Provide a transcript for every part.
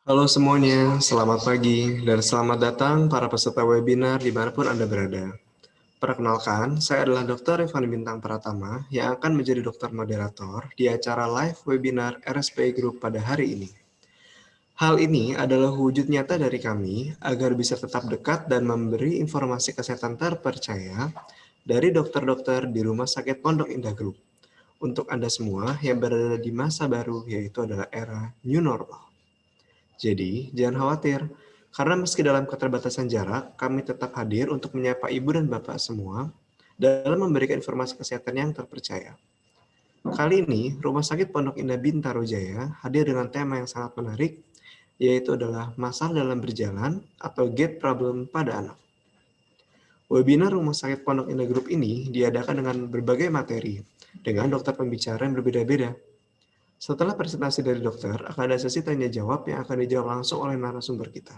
Halo semuanya, selamat pagi dan selamat datang para peserta webinar dimanapun Anda berada. Perkenalkan, saya adalah Dr. Rifani Bintang Pratama yang akan menjadi dokter moderator di acara live webinar RSPI Group pada hari ini. Hal ini adalah wujud nyata dari kami agar bisa tetap dekat dan memberi informasi kesehatan terpercaya dari dokter-dokter di Rumah Sakit Pondok Indah Group untuk Anda semua yang berada di masa baru, yaitu adalah era new normal. Jadi, jangan khawatir, karena meski dalam keterbatasan jarak, kami tetap hadir untuk menyapa Ibu dan Bapak semua dalam memberikan informasi kesehatan yang terpercaya. Kali ini, Rumah Sakit Pondok Indah Bintaro Jaya hadir dengan tema yang sangat menarik, yaitu adalah masalah dalam berjalan atau gait problem pada anak. Webinar Rumah Sakit Pondok Indah Group ini diadakan dengan berbagai materi, dengan dokter pembicara yang berbeda-beda. Setelah presentasi dari dokter, akan ada sesi tanya jawab yang akan dijawab langsung oleh narasumber kita.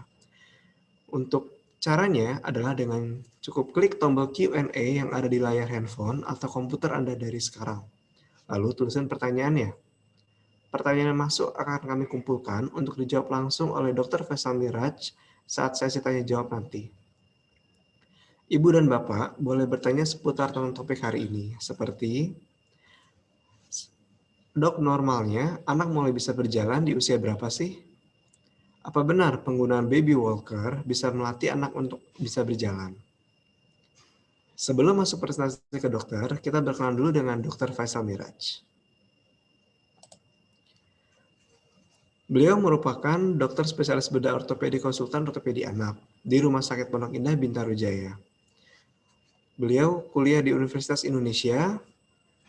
Untuk caranya adalah dengan cukup klik tombol Q&A yang ada di layar handphone atau komputer Anda dari sekarang. Lalu tulisan pertanyaannya. Pertanyaan yang masuk akan kami kumpulkan untuk dijawab langsung oleh Dr. Faisal Miraj saat sesi tanya jawab nanti. Ibu dan Bapak boleh bertanya seputar tentang topik hari ini, seperti Dok, normalnya anak mulai bisa berjalan di usia berapa sih? Apa benar penggunaan baby walker bisa melatih anak untuk bisa berjalan? Sebelum masuk presentasi ke dokter, kita berkenalan dulu dengan Dr. Faisal Miraj. Beliau merupakan dokter spesialis bedah ortopedi konsultan ortopedi anak di Rumah Sakit Pondok Indah Bintaro Jaya. Beliau kuliah di Universitas Indonesia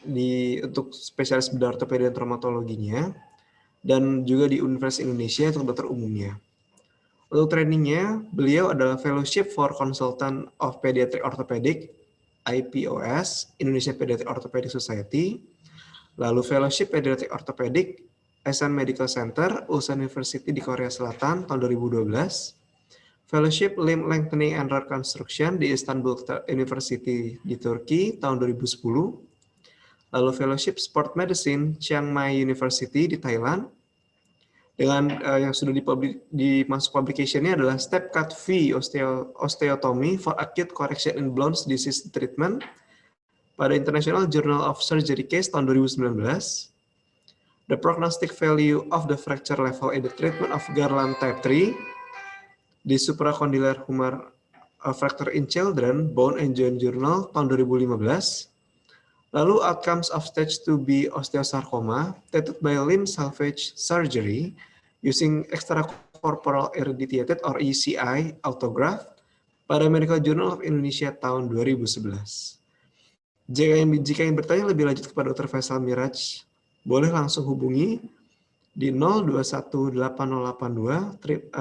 untuk spesialis bedah ortopedi dan traumatologinya, dan juga di Universitas Indonesia untuk dokter umumnya. Untuk trainingnya, beliau adalah Fellowship for Consultant of Pediatric Orthopedic, IPOS, Indonesia Pediatric Orthopedic Society, lalu Fellowship Pediatric Orthopedic, Asan Medical Center, Ulsan University di Korea Selatan tahun 2012, Fellowship Limb Lengthening and Reconstruction di Istanbul University di Turki tahun 2010, lalu Fellowship Sport Medicine Chiang Mai University di Thailand, dengan yang sudah dimasuk publication-nya adalah Step Cut V Osteotomy for Acute Correction in Bones Disease Treatment pada International Journal of Surgery Case tahun 2019, The Prognostic Value of the Fracture Level in the Treatment of Garland Type 3 di Supracondylar Humor Fracture in Children, Bone and Joint Journal tahun 2015, lalu Outcomes of Stage 2B Osteosarcoma treated by Limb Salvage Surgery using Extracorporeal Irradiated or ECI autograft pada Medical Journal of Indonesia tahun 2011. Jika yang bertanya lebih lanjut kepada Dr. Faisal Miraj, boleh langsung hubungi di 0218828888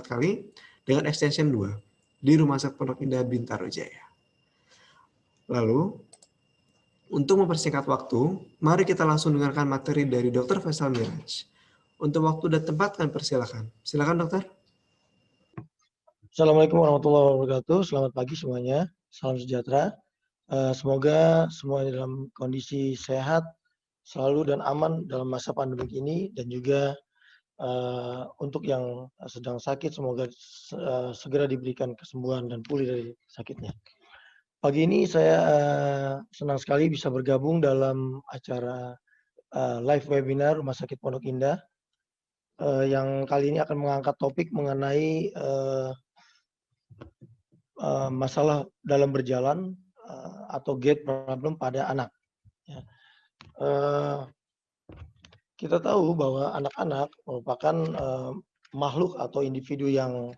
kali dengan extension 2 di Rumah Sakit Pondok Indah Bintaro Jaya. Lalu, untuk mempersingkat waktu, mari kita langsung dengarkan materi dari Dr. Faisal Miraj. Untuk waktu dan tempat, kami persilakan. Silakan, dokter. Assalamualaikum warahmatullahi wabarakatuh. Selamat pagi semuanya. Salam sejahtera. Semoga semuanya dalam kondisi sehat, selalu dan aman dalam masa pandemi ini, dan juga untuk yang sedang sakit, semoga segera diberikan kesembuhan dan pulih dari sakitnya. Pagi ini saya senang sekali bisa bergabung dalam acara live webinar Rumah Sakit Pondok Indah yang kali ini akan mengangkat topik mengenai masalah dalam berjalan atau gait problem pada anak. Ya. Kita tahu bahwa anak-anak merupakan makhluk atau individu yang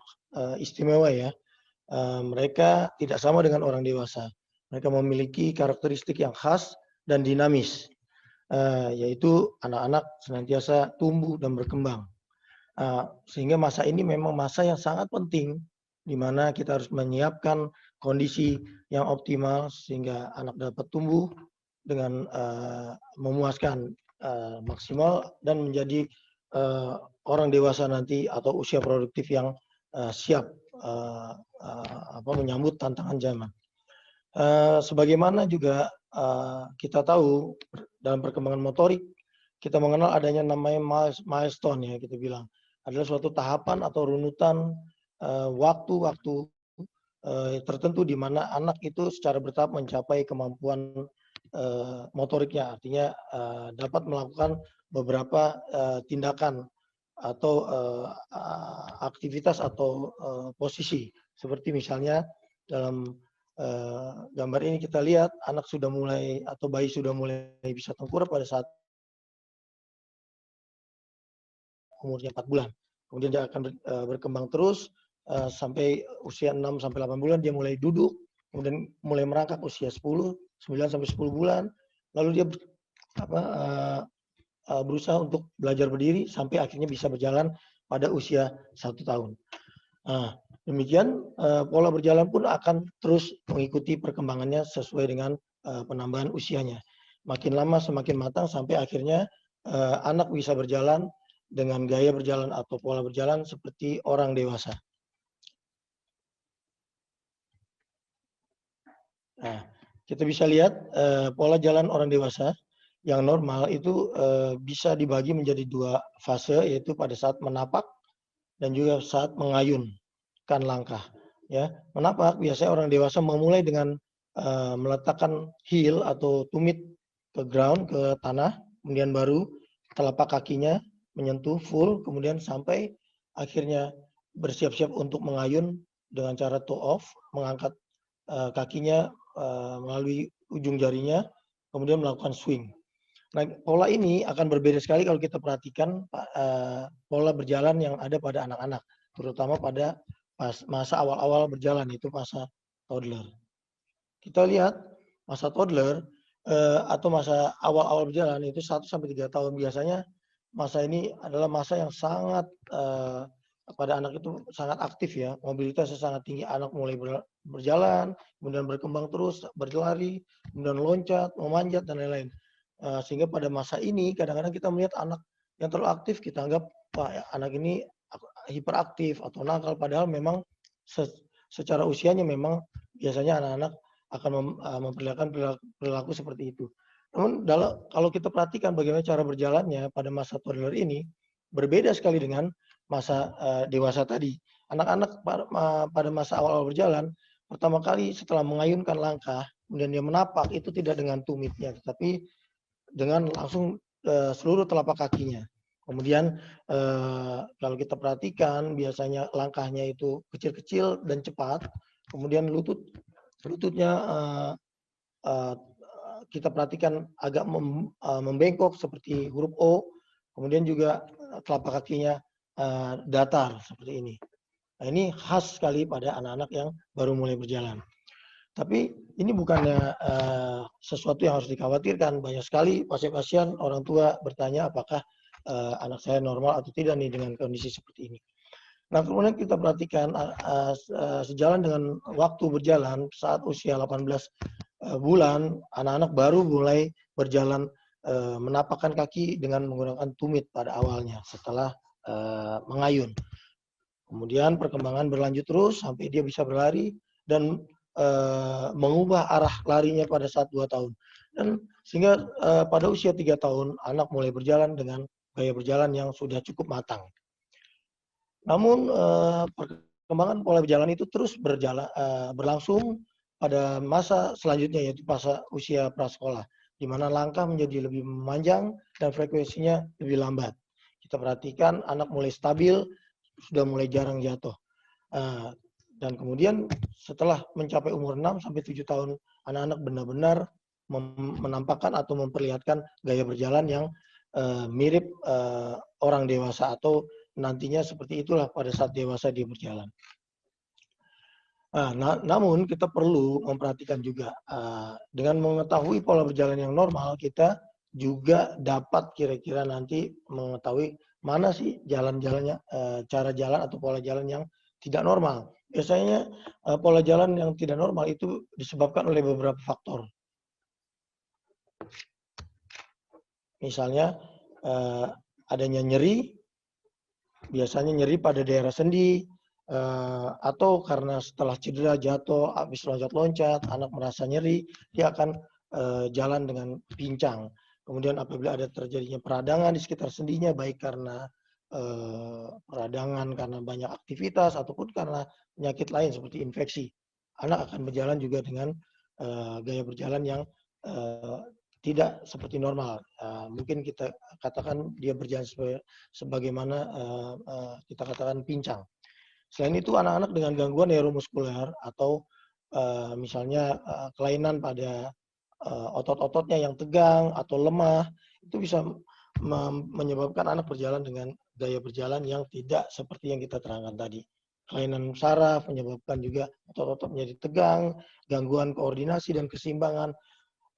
istimewa ya. Mereka tidak sama dengan orang dewasa. Mereka memiliki karakteristik yang khas dan dinamis, yaitu anak-anak senantiasa tumbuh dan berkembang. Sehingga masa ini memang masa yang sangat penting, di mana kita harus menyiapkan kondisi yang optimal sehingga anak dapat tumbuh dengan memuaskan, maksimal, dan menjadi orang dewasa nanti atau usia produktif yang siap menyambut tantangan zaman. Sebagaimana juga kita tahu dalam perkembangan motorik kita mengenal adanya namanya milestone ya kita bilang. Adalah suatu tahapan atau runutan waktu-waktu tertentu di mana anak itu secara bertahap mencapai kemampuan motoriknya, artinya dapat melakukan beberapa tindakan atau aktivitas atau posisi. Seperti misalnya dalam gambar ini kita lihat anak sudah mulai atau bayi sudah mulai bisa tengkurap pada saat umurnya 4 bulan. Kemudian dia akan berkembang terus sampai usia 6 sampai 8 bulan dia mulai duduk, kemudian mulai merangkak usia 9 sampai 10 bulan, lalu dia berusaha untuk belajar berdiri sampai akhirnya bisa berjalan pada usia 1 tahun. Nah, demikian pola berjalan pun akan terus mengikuti perkembangannya sesuai dengan penambahan usianya. Makin lama semakin matang sampai akhirnya anak bisa berjalan dengan gaya berjalan atau pola berjalan seperti orang dewasa. Nah, kita bisa lihat pola jalan orang dewasa yang normal itu bisa dibagi menjadi 2 fase, yaitu pada saat menapak dan juga saat mengayunkan langkah. Ya, menapak biasanya orang dewasa memulai dengan meletakkan heel atau tumit ke ground, ke tanah, kemudian baru telapak kakinya menyentuh full, kemudian sampai akhirnya bersiap-siap untuk mengayun dengan cara toe off, mengangkat kakinya melalui ujung jarinya, kemudian melakukan swing. Nah, pola ini akan berbeda sekali kalau kita perhatikan pola berjalan yang ada pada anak-anak, terutama pada masa awal-awal berjalan, itu masa toddler. Kita lihat masa toddler atau masa awal-awal berjalan itu 1 sampai 3 tahun biasanya. Masa ini adalah masa yang sangat pada anak itu sangat aktif ya, mobilitasnya sangat tinggi. Anak mulai berjalan, kemudian berkembang terus, berlari, kemudian loncat, memanjat dan lain-lain. Sehingga pada masa ini kadang-kadang kita melihat anak yang terlalu aktif, kita anggap Pak anak ini hiperaktif atau nakal, padahal memang secara usianya memang biasanya anak-anak akan memperlihatkan perilaku seperti itu. Namun kalau kita perhatikan bagaimana cara berjalannya pada masa toddler ini berbeda sekali dengan masa dewasa tadi. Anak-anak pada masa awal-awal berjalan, pertama kali setelah mengayunkan langkah, kemudian dia menapak, itu tidak dengan tumitnya, tetapi dengan langsung seluruh telapak kakinya. Kemudian kalau kita perhatikan biasanya langkahnya itu kecil-kecil dan cepat. Kemudian lututnya kita perhatikan agak membengkok seperti huruf O. Kemudian juga telapak kakinya datar seperti ini. Nah, ini khas sekali pada anak-anak yang baru mulai berjalan. Tapi ini bukannya sesuatu yang harus dikhawatirkan. Banyak sekali pasien-pasien orang tua bertanya apakah anak saya normal atau tidak nih dengan kondisi seperti ini. Nah, kemudian kita perhatikan sejalan dengan waktu berjalan saat usia 18 bulan, anak-anak baru mulai berjalan menapakkan kaki dengan menggunakan tumit pada awalnya setelah mengayun. Kemudian perkembangan berlanjut terus sampai dia bisa berlari dan mengubah arah larinya pada saat 2 tahun. Dan sehingga pada usia 3 tahun anak mulai berjalan dengan gaya berjalan yang sudah cukup matang. Namun perkembangan pola berjalan itu terus berlangsung pada masa selanjutnya, yaitu masa usia prasekolah, di mana langkah menjadi lebih memanjang dan frekuensinya lebih lambat. Kita perhatikan anak mulai stabil, sudah mulai jarang jatuh. Dan kemudian setelah mencapai umur 6 sampai 7 tahun, anak-anak benar-benar menampakkan atau memperlihatkan gaya berjalan yang mirip orang dewasa atau nantinya seperti itulah pada saat dewasa dia berjalan. Namun kita perlu memperhatikan juga dengan mengetahui pola berjalan yang normal, kita juga dapat kira-kira nanti mengetahui mana sih jalan-jalannya, cara jalan atau pola jalan yang tidak normal. Biasanya pola jalan yang tidak normal itu disebabkan oleh beberapa faktor. Misalnya adanya nyeri, biasanya nyeri pada daerah sendi, atau karena setelah cedera jatuh, habis loncat-loncat, anak merasa nyeri, dia akan jalan dengan pincang. Kemudian apabila ada terjadinya peradangan di sekitar sendinya, baik karena peradangan karena banyak aktivitas ataupun karena penyakit lain seperti infeksi, anak akan berjalan juga dengan gaya berjalan yang tidak seperti normal. Mungkin kita katakan dia berjalan sebagaimana kita katakan pincang. Selain itu, anak-anak dengan gangguan neuromuskuler atau misalnya kelainan pada otot-ototnya yang tegang atau lemah, itu bisa menyebabkan anak berjalan dengan gaya berjalan yang tidak seperti yang kita terangkan tadi. Kelainan saraf menyebabkan juga otot-otot menjadi tegang, gangguan koordinasi dan keseimbangan.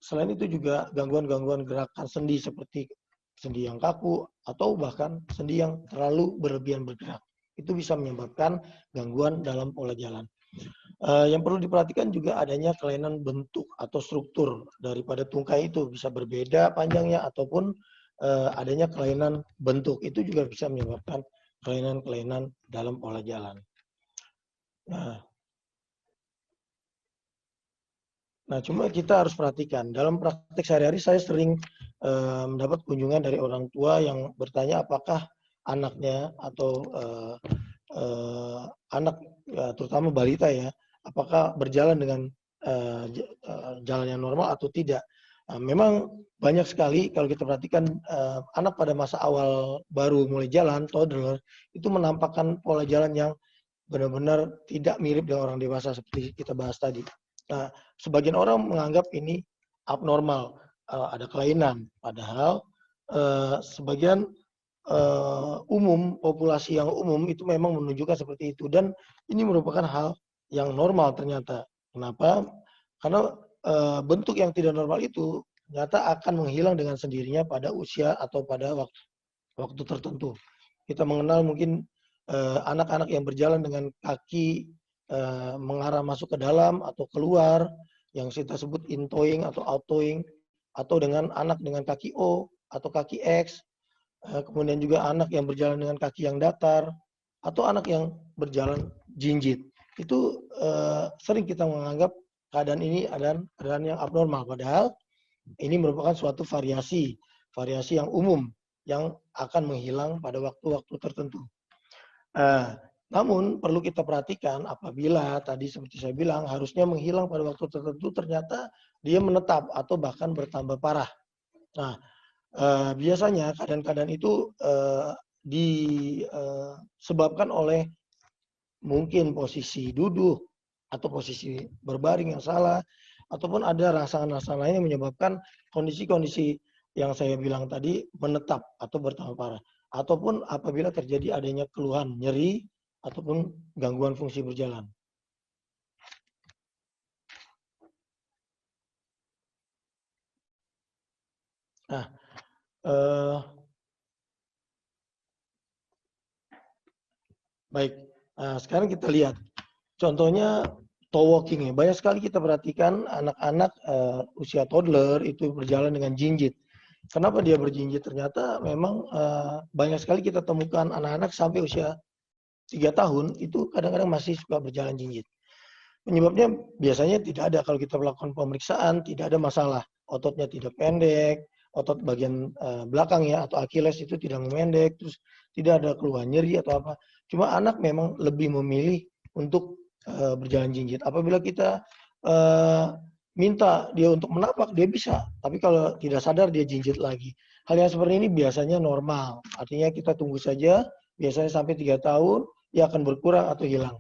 Selain itu juga gangguan-gangguan gerakan sendi seperti sendi yang kaku atau bahkan sendi yang terlalu berlebihan bergerak. Itu bisa menyebabkan gangguan dalam pola jalan. Yang perlu diperhatikan juga adanya kelainan bentuk atau struktur daripada tungkai itu, bisa berbeda panjangnya ataupun adanya kelainan bentuk, itu juga bisa menyebabkan kelainan-kelainan dalam pola jalan. Nah, cuma kita harus perhatikan, dalam praktek sehari-hari saya sering mendapat kunjungan dari orang tua yang bertanya apakah anaknya atau anak, terutama balita ya, apakah berjalan dengan jalan yang normal atau tidak. Memang banyak sekali kalau kita perhatikan anak pada masa awal baru mulai jalan, toddler, itu menampakkan pola jalan yang benar-benar tidak mirip dengan orang dewasa seperti kita bahas tadi. Nah, sebagian orang menganggap ini abnormal, ada kelainan. Padahal sebagian populasi yang umum itu memang menunjukkan seperti itu. Dan ini merupakan hal yang normal ternyata. Kenapa? Karena bentuk yang tidak normal itu ternyata akan menghilang dengan sendirinya pada usia atau pada waktu tertentu. Kita mengenal mungkin anak-anak yang berjalan dengan kaki mengarah masuk ke dalam atau keluar, yang kita sebut intoing atau outtoing, atau dengan anak dengan kaki O atau kaki X, kemudian juga anak yang berjalan dengan kaki yang datar, atau anak yang berjalan jinjit. Itu sering kita menganggap keadaan ini adalah keadaan yang abnormal, padahal ini merupakan suatu variasi yang umum yang akan menghilang pada waktu-waktu tertentu. Namun perlu kita perhatikan apabila tadi seperti saya bilang harusnya menghilang pada waktu tertentu, ternyata dia menetap atau bahkan bertambah parah. Nah, biasanya keadaan-keadaan itu disebabkan oleh mungkin posisi duduk atau posisi berbaring yang salah, ataupun ada rangsangan-rangsangan lain yang menyebabkan kondisi-kondisi yang saya bilang tadi menetap atau bertambah parah. Ataupun apabila terjadi adanya keluhan nyeri ataupun gangguan fungsi berjalan. Nah, baik. Nah, sekarang kita lihat contohnya toe walking ya. Banyak sekali kita perhatikan anak-anak usia toddler itu berjalan dengan jinjit. Kenapa dia berjinjit? Ternyata memang banyak sekali kita temukan anak-anak sampai usia 3 tahun itu kadang-kadang masih suka berjalan jinjit. Penyebabnya biasanya tidak ada, kalau kita melakukan pemeriksaan tidak ada masalah. Ototnya tidak pendek, otot bagian belakang ya atau Achilles itu tidak memendek, terus tidak ada keluhan nyeri atau apa. Cuma anak memang lebih memilih untuk berjalan jinjit. Apabila kita minta dia untuk menapak, dia bisa. Tapi kalau tidak sadar dia jinjit lagi. Hal yang seperti ini biasanya normal. Artinya kita tunggu saja, biasanya sampai 3 tahun, dia akan berkurang atau hilang.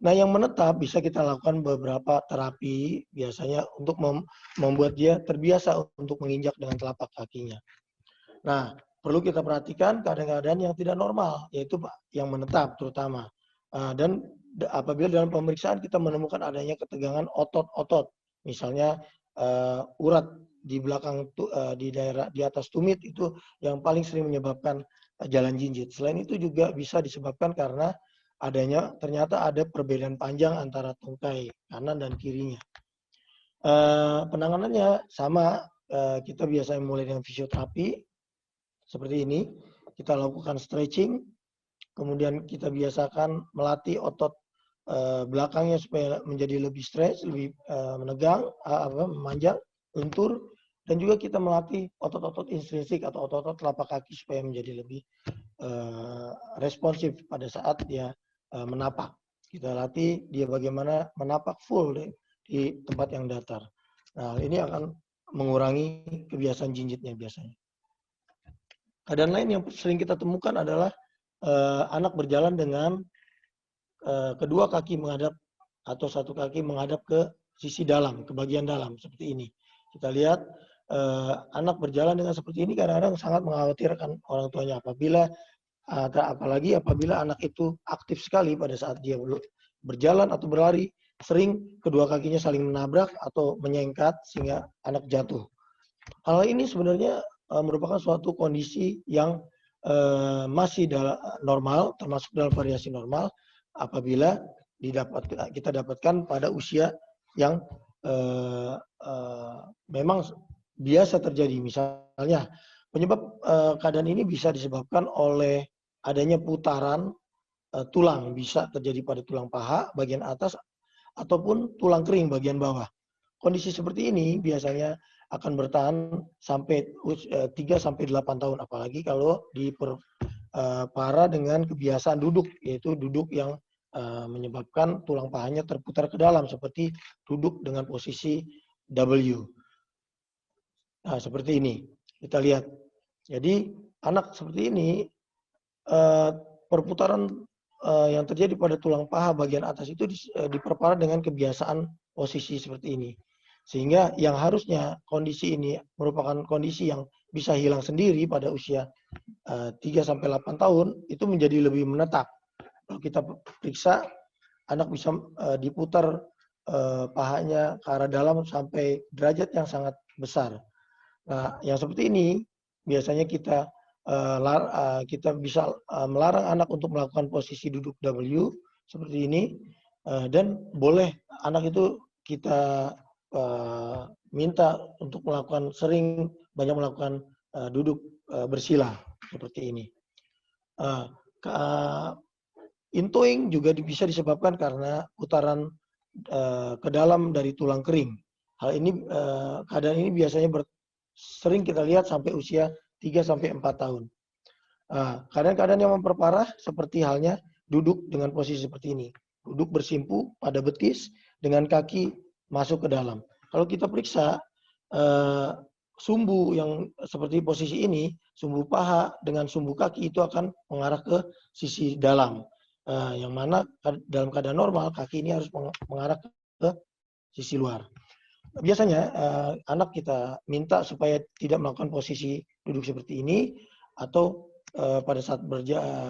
Nah, yang menetap bisa kita lakukan beberapa terapi, biasanya untuk membuat dia terbiasa untuk menginjak dengan telapak kakinya. Nah, perlu kita perhatikan keadaan-keadaan yang tidak normal, yaitu yang menetap terutama. Dan apabila dalam pemeriksaan kita menemukan adanya ketegangan otot-otot, misalnya urat di belakang di daerah di atas tumit itu yang paling sering menyebabkan jalan jinjit. Selain itu juga bisa disebabkan karena adanya ternyata ada perbedaan panjang antara tungkai kanan dan kirinya. Penanganannya sama, kita biasanya mulai dengan fisioterapi seperti ini. Kita lakukan stretching, kemudian kita biasakan melatih otot belakangnya supaya menjadi lebih stretch, lebih menegang, memanjang, lentur. Dan juga kita melatih otot-otot intrinsik atau otot-otot telapak kaki supaya menjadi lebih responsif pada saat dia menapak. Kita latih dia bagaimana menapak full di tempat yang datar. Nah, ini akan mengurangi kebiasaan jinjitnya biasanya. Keadaan lain yang sering kita temukan adalah anak berjalan dengan kedua kaki menghadap atau satu kaki menghadap ke sisi dalam, ke bagian dalam seperti ini. Kita lihat anak berjalan dengan seperti ini kadang-kadang sangat mengkhawatirkan orang tuanya apalagi apabila anak itu aktif sekali pada saat dia berjalan atau berlari, sering kedua kakinya saling menabrak atau menyengkat sehingga anak jatuh. Hal ini sebenarnya merupakan suatu kondisi yang masih normal, termasuk dalam variasi normal apabila kita dapatkan pada usia yang memang biasa terjadi. Misalnya penyebab keadaan ini bisa disebabkan oleh adanya putaran tulang, bisa terjadi pada tulang paha bagian atas ataupun tulang kering bagian bawah. Kondisi seperti ini biasanya akan bertahan sampai 3-8 tahun, apalagi kalau diperparah dengan kebiasaan duduk, yaitu duduk yang menyebabkan tulang pahanya terputar ke dalam seperti duduk dengan posisi W. Nah, seperti ini. Kita lihat. Jadi anak seperti ini perputaran yang terjadi pada tulang paha bagian atas itu diperparah dengan kebiasaan posisi seperti ini. Sehingga yang harusnya kondisi ini merupakan kondisi yang bisa hilang sendiri pada usia 3-8 tahun, itu menjadi lebih menetap. Kalau kita periksa, anak bisa diputar pahanya ke arah dalam sampai derajat yang sangat besar. Nah, yang seperti ini biasanya kita bisa melarang anak untuk melakukan posisi duduk W seperti ini, dan boleh anak itu kita minta untuk banyak melakukan duduk bersila seperti ini. Intoing juga bisa disebabkan karena putaran ke dalam dari tulang kering. Keadaan ini biasanya sering kita lihat sampai usia 3-4 tahun. Keadaan-keadaan yang memperparah seperti halnya duduk dengan posisi seperti ini. Duduk bersimpu pada betis dengan kaki masuk ke dalam. Kalau kita periksa sumbu yang seperti posisi ini, sumbu paha dengan sumbu kaki itu akan mengarah ke sisi dalam. Yang mana dalam keadaan normal kaki ini harus mengarah ke sisi luar. Biasanya anak kita minta supaya tidak melakukan posisi duduk seperti ini, atau pada saat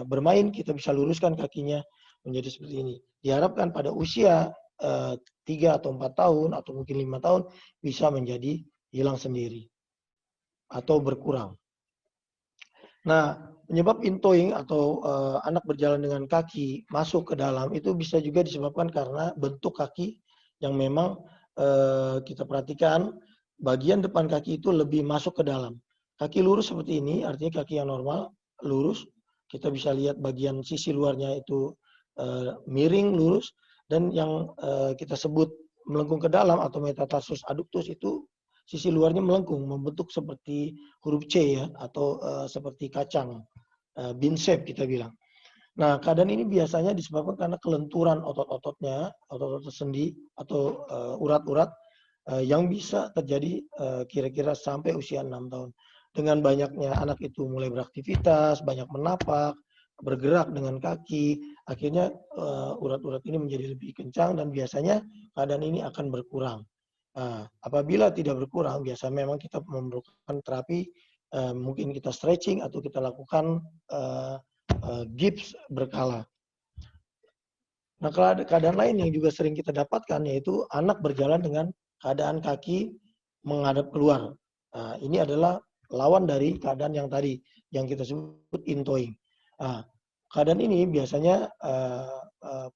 bermain kita bisa luruskan kakinya menjadi seperti ini. Diharapkan pada usia 3 atau 4 tahun atau mungkin 5 tahun bisa menjadi hilang sendiri atau berkurang. Nah, penyebab intoing atau anak berjalan dengan kaki masuk ke dalam itu bisa juga disebabkan karena bentuk kaki yang memang kita perhatikan bagian depan kaki itu lebih masuk ke dalam. Kaki lurus seperti ini, artinya kaki yang normal, lurus. Kita bisa lihat bagian sisi luarnya itu miring, lurus. Dan yang kita sebut melengkung ke dalam atau metatarsus adductus itu sisi luarnya melengkung, membentuk seperti huruf C ya, atau seperti kacang, bean shape kita bilang. Nah, keadaan ini biasanya disebabkan karena kelenturan otot-ototnya, otot-otot sendi atau urat-urat yang bisa terjadi kira-kira sampai usia 6 tahun. Dengan banyaknya anak itu mulai beraktivitas, banyak menapak, bergerak dengan kaki, akhirnya urat-urat ini menjadi lebih kencang dan biasanya keadaan ini akan berkurang. Apabila tidak berkurang, biasa memang kita memerlukan terapi, mungkin kita stretching atau kita lakukan gips berkala. Nah, keadaan lain yang juga sering kita dapatkan yaitu anak berjalan dengan keadaan kaki menghadap keluar. Ini adalah lawan dari keadaan yang tadi yang kita sebut intoing. Keadaan ini biasanya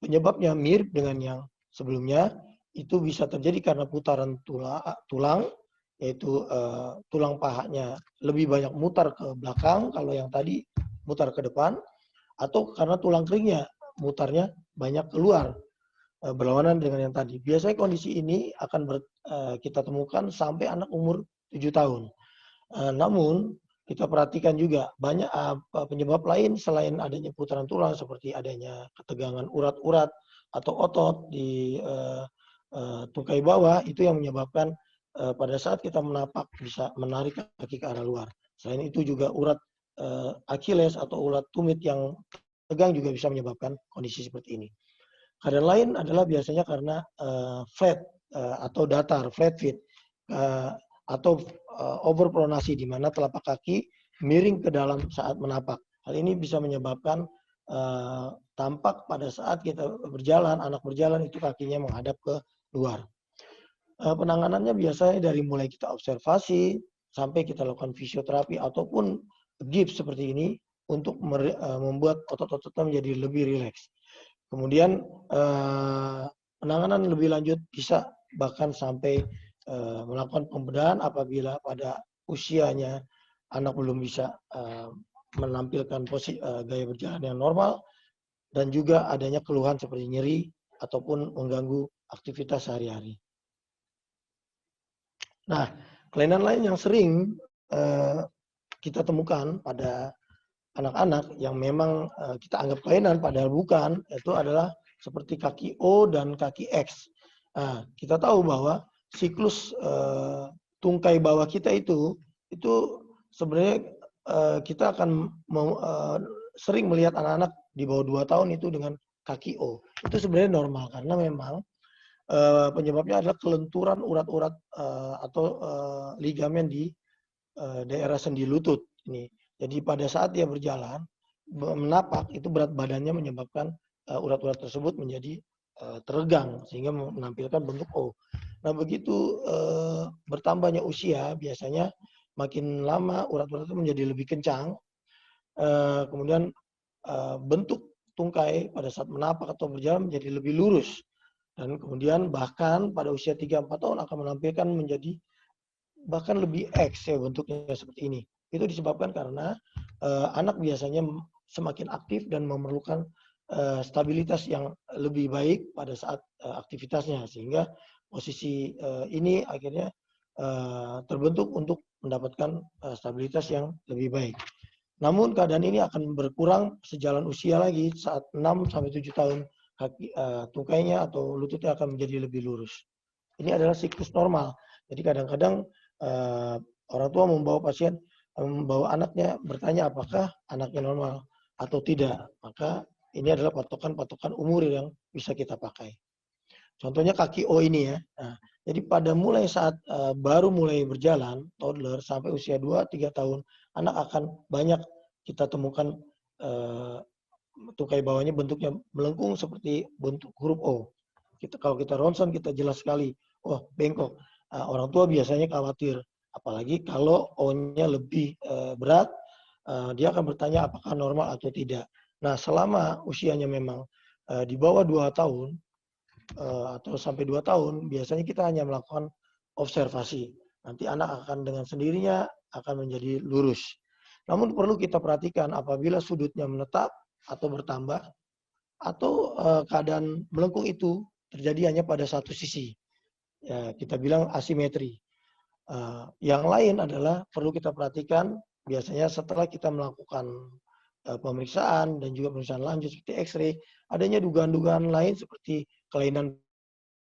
penyebabnya mirip dengan yang sebelumnya, itu bisa terjadi karena putaran tulang, yaitu tulang pahanya lebih banyak mutar ke belakang kalau yang tadi mutar ke depan, atau karena tulang keringnya mutarnya banyak keluar berlawanan dengan yang tadi. Biasanya kondisi ini akan kita temukan sampai anak umur 7 tahun. Namun kita perhatikan juga banyak penyebab lain selain adanya putaran tulang seperti adanya ketegangan urat-urat atau otot di tungkai bawah itu yang menyebabkan pada saat kita menapak bisa menarik kaki ke arah luar. Selain itu juga urat Achilles atau urat tumit yang tegang juga bisa menyebabkan kondisi seperti ini. Keadaan lain adalah biasanya karena flat atau datar, flat feet, atau overpronasi di mana telapak kaki miring ke dalam saat menapak. Hal ini bisa menyebabkan tampak pada saat kita berjalan, anak berjalan itu kakinya menghadap ke luar. Penanganannya biasanya dari mulai kita observasi sampai kita lakukan fisioterapi ataupun gips seperti ini untuk membuat otot-ototnya menjadi lebih rileks. Kemudian penanganan lebih lanjut bisa bahkan sampai melakukan pembedahan apabila pada usianya anak belum bisa menampilkan gaya berjalan yang normal dan juga adanya keluhan seperti nyeri ataupun mengganggu aktivitas sehari-hari. Nah, kelainan lain yang sering kita temukan pada anak-anak yang memang kita anggap kelainan padahal bukan, itu adalah seperti kaki O dan kaki X. Nah, kita tahu bahwa siklus tungkai bawah kita itu sebenarnya kita akan sering melihat anak-anak di bawah 2 tahun itu dengan kaki O. Itu sebenarnya normal karena memang penyebabnya adalah kelenturan urat-urat atau ligamen di daerah sendi lutut ini. Jadi pada saat dia berjalan menapak itu berat badannya menyebabkan urat-urat tersebut menjadi teregang sehingga menampilkan bentuk O. Nah begitu bertambahnya usia biasanya makin lama urat-urat itu menjadi lebih kencang. Kemudian bentuk tungkai pada saat menapak atau berjalan menjadi lebih lurus. Dan kemudian bahkan pada usia 3-4 tahun akan menampilkan menjadi bahkan lebih X ya bentuknya seperti ini. Itu disebabkan karena anak biasanya semakin aktif dan memerlukan stabilitas yang lebih baik pada saat aktivitasnya sehingga posisi ini akhirnya terbentuk untuk mendapatkan stabilitas yang lebih baik. Namun keadaan ini akan berkurang sejalan usia lagi saat 6-7 tahun kaki tungkainya atau lututnya akan menjadi lebih lurus. Ini adalah siklus normal. Jadi kadang-kadang orang tua membawa anaknya bertanya apakah anaknya normal atau tidak. Maka ini adalah patokan-patokan umur yang bisa kita pakai. Contohnya kaki O ini ya. Nah, jadi pada mulai saat baru mulai berjalan, toddler sampai usia 2-3 tahun, anak akan banyak kita temukan tungkai bawahnya bentuknya melengkung seperti bentuk huruf O. Kalau kita ronsen kita jelas sekali, oh bengkok. Orang tua biasanya khawatir, apalagi kalau O-nya lebih berat, dia akan bertanya apakah normal atau tidak. Nah selama usianya memang di bawah 2 tahun atau sampai 2 tahun, biasanya kita hanya melakukan observasi. Nanti anak akan dengan sendirinya akan menjadi lurus. Namun perlu kita perhatikan apabila sudutnya menetap atau bertambah atau keadaan melengkung itu terjadi hanya pada satu sisi. Ya, kita bilang asimetri. Yang lain adalah perlu kita perhatikan biasanya setelah kita melakukan pemeriksaan dan juga pemeriksaan lanjut seperti X-ray, adanya dugaan-dugaan lain seperti kelainan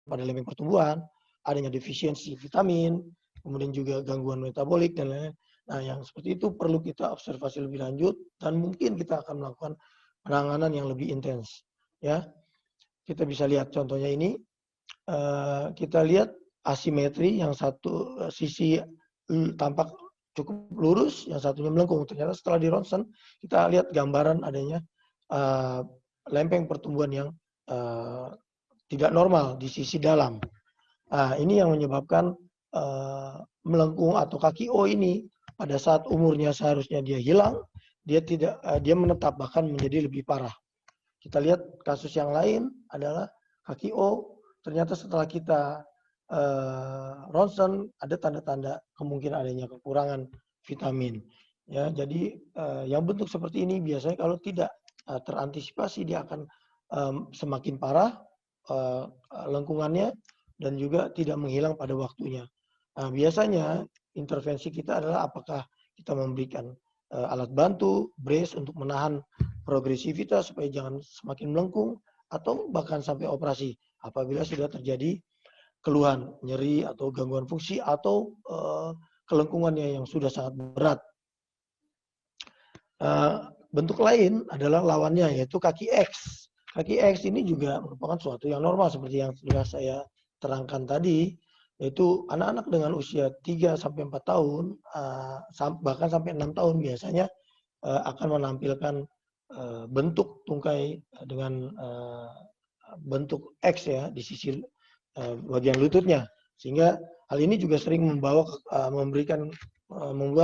pada lempeng pertumbuhan, adanya defisiensi vitamin, kemudian juga gangguan metabolik dan lain-lain. Nah, yang seperti itu perlu kita observasi lebih lanjut dan mungkin kita akan melakukan penanganan yang lebih intens. Ya, kita bisa lihat contohnya ini. Kita lihat asimetri, yang satu sisi tampak cukup lurus, yang satunya melengkung. Ternyata setelah di ronsen kita lihat gambaran adanya lempeng pertumbuhan yang tidak normal di sisi dalam. Ini yang menyebabkan melengkung atau kaki O ini pada saat umurnya seharusnya dia hilang, dia menetap bahkan menjadi lebih parah. Kita lihat kasus yang lain adalah kaki O ternyata setelah kita ronsen ada tanda-tanda kemungkinan adanya kekurangan vitamin. Ya, jadi yang bentuk seperti ini biasanya kalau tidak terantisipasi dia akan semakin parah lengkungannya dan juga tidak menghilang pada waktunya. Biasanya intervensi kita adalah apakah kita memberikan alat bantu, brace untuk menahan progresivitas supaya jangan semakin melengkung, atau bahkan sampai operasi apabila sudah terjadi keluhan, nyeri atau gangguan fungsi atau kelengkungannya yang sudah sangat berat. Bentuk lain adalah lawannya, yaitu kaki X. Kaki X ini juga merupakan suatu yang normal seperti yang sudah saya terangkan tadi, yaitu anak-anak dengan usia 3-4 tahun, bahkan sampai 6 tahun biasanya akan menampilkan bentuk tungkai dengan bentuk X ya di sisi bagian lututnya. Sehingga hal ini juga sering membuat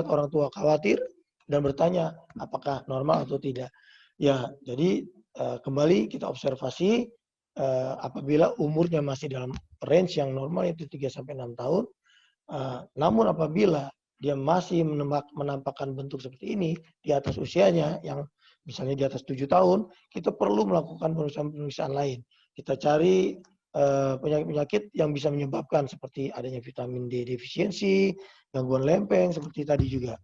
orang tua khawatir dan bertanya apakah normal atau tidak. Ya, jadi kembali kita observasi apabila umurnya masih dalam range yang normal yaitu 3-6 tahun, namun apabila dia masih menampakkan bentuk seperti ini di atas usianya yang misalnya di atas 7 tahun, kita perlu melakukan pemeriksaan lain. Kita cari penyakit-penyakit yang bisa menyebabkan seperti adanya vitamin D defisiensi, gangguan lempeng seperti tadi juga.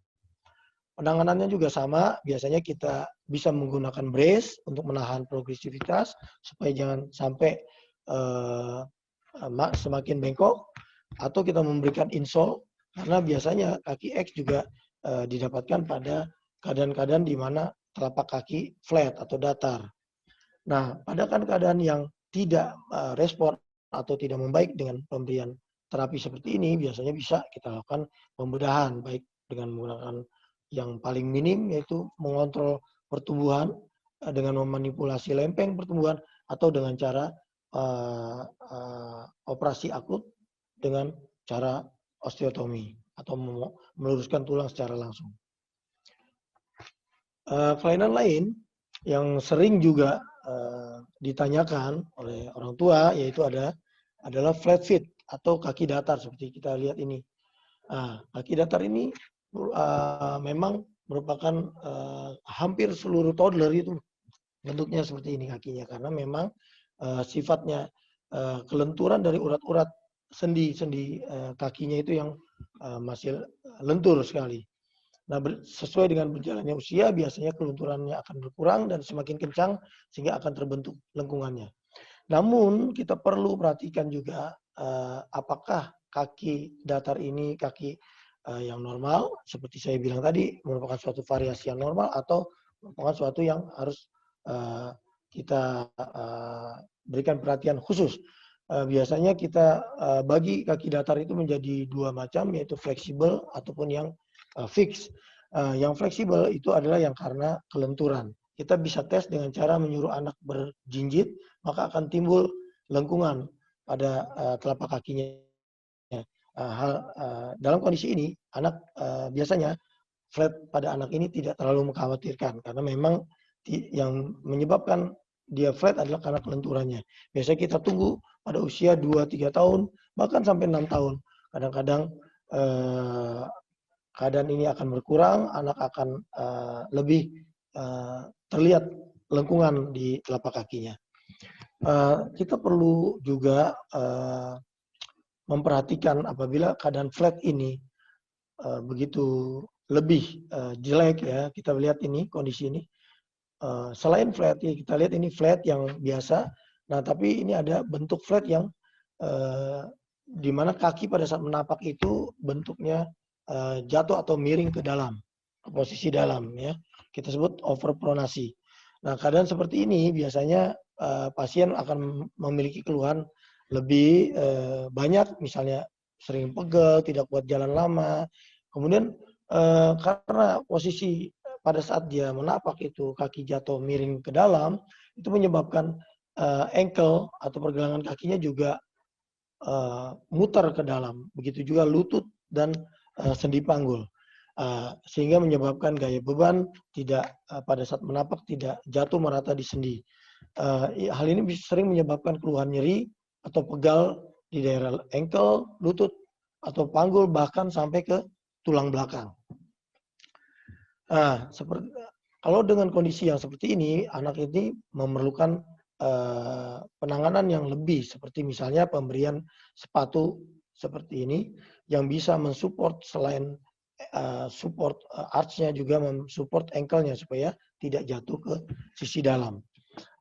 Penanganannya juga sama, biasanya kita bisa menggunakan brace untuk menahan progresivitas supaya jangan sampai semakin bengkok, atau kita memberikan insole karena biasanya kaki X juga didapatkan pada keadaan-keadaan di mana telapak kaki flat atau datar. Nah, pada keadaan yang tidak respon atau tidak membaik dengan pemberian terapi seperti ini, biasanya bisa kita lakukan pembedahan baik dengan menggunakan yang paling minim yaitu mengontrol pertumbuhan dengan memanipulasi lempeng pertumbuhan atau dengan cara operasi akut dengan cara osteotomi atau meluruskan tulang secara langsung. Kelainan lain yang sering juga ditanyakan oleh orang tua yaitu adalah flat feet atau kaki datar seperti kita lihat ini. Kaki datar ini memang merupakan hampir seluruh toddler itu bentuknya seperti ini kakinya karena memang sifatnya kelenturan dari urat-urat sendi-sendi kakinya itu yang masih lentur sekali. Nah, sesuai dengan berjalannya usia biasanya kelenturannya akan berkurang dan semakin kencang sehingga akan terbentuk lengkungannya. Namun kita perlu perhatikan juga apakah kaki datar ini kaki yang normal, seperti saya bilang tadi, merupakan suatu variasi yang normal atau merupakan suatu yang harus kita berikan perhatian khusus. Biasanya kita bagi kaki datar itu menjadi dua macam, yaitu fleksibel ataupun yang fix. Yang fleksibel itu adalah yang karena kelenturan. Kita bisa tes dengan cara menyuruh anak berjinjit, maka akan timbul lengkungan pada telapak kakinya. Dalam kondisi ini, anak biasanya flat pada anak ini tidak terlalu mengkhawatirkan karena memang yang menyebabkan dia flat adalah karena kelenturannya. Biasanya kita tunggu pada usia 2-3 tahun, bahkan sampai 6 tahun. Kadang-kadang keadaan ini akan berkurang, anak akan lebih terlihat lengkungan di telapak kakinya. Kita perlu juga memperhatikan apabila keadaan flat ini begitu lebih jelek ya, kita lihat ini kondisi ini. Selain flat, ya kita lihat ini flat yang biasa. Nah, tapi ini ada bentuk flat yang di mana kaki pada saat menapak itu bentuknya jatuh atau miring ke dalam, ke posisi dalam ya. Kita sebut overpronasi. Nah, keadaan seperti ini biasanya pasien akan memiliki keluhan lebih banyak, misalnya sering pegel, tidak kuat jalan lama. Kemudian karena posisi pada saat dia menapak itu kaki jatuh miring ke dalam, itu menyebabkan ankle atau pergelangan kakinya juga muter ke dalam. Begitu juga lutut dan sendi panggul. Sehingga menyebabkan gaya beban tidak pada saat menapak tidak jatuh merata di sendi. Hal ini sering menyebabkan keluhan nyeri atau pegal di daerah ankle, lutut, atau panggul, bahkan sampai ke tulang belakang. Kalau dengan kondisi yang seperti ini, anak ini memerlukan penanganan yang lebih, seperti misalnya pemberian sepatu seperti ini yang bisa mensupport selain support arch-nya juga mensupport ankle-nya supaya tidak jatuh ke sisi dalam.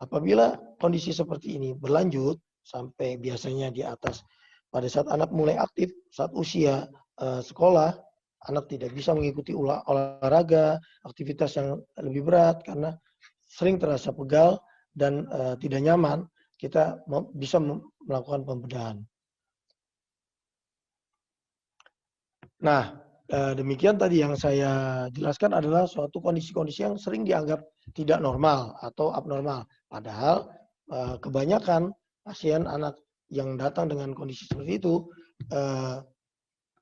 Apabila kondisi seperti ini berlanjut sampai biasanya di atas pada saat anak mulai aktif, saat usia sekolah, anak tidak bisa mengikuti olahraga, aktivitas yang lebih berat karena sering terasa pegal dan tidak nyaman, kita bisa melakukan pembedahan. Nah, demikian tadi yang saya jelaskan adalah suatu kondisi-kondisi yang sering dianggap tidak normal atau abnormal. Padahal kebanyakan pasien anak yang datang dengan kondisi seperti itu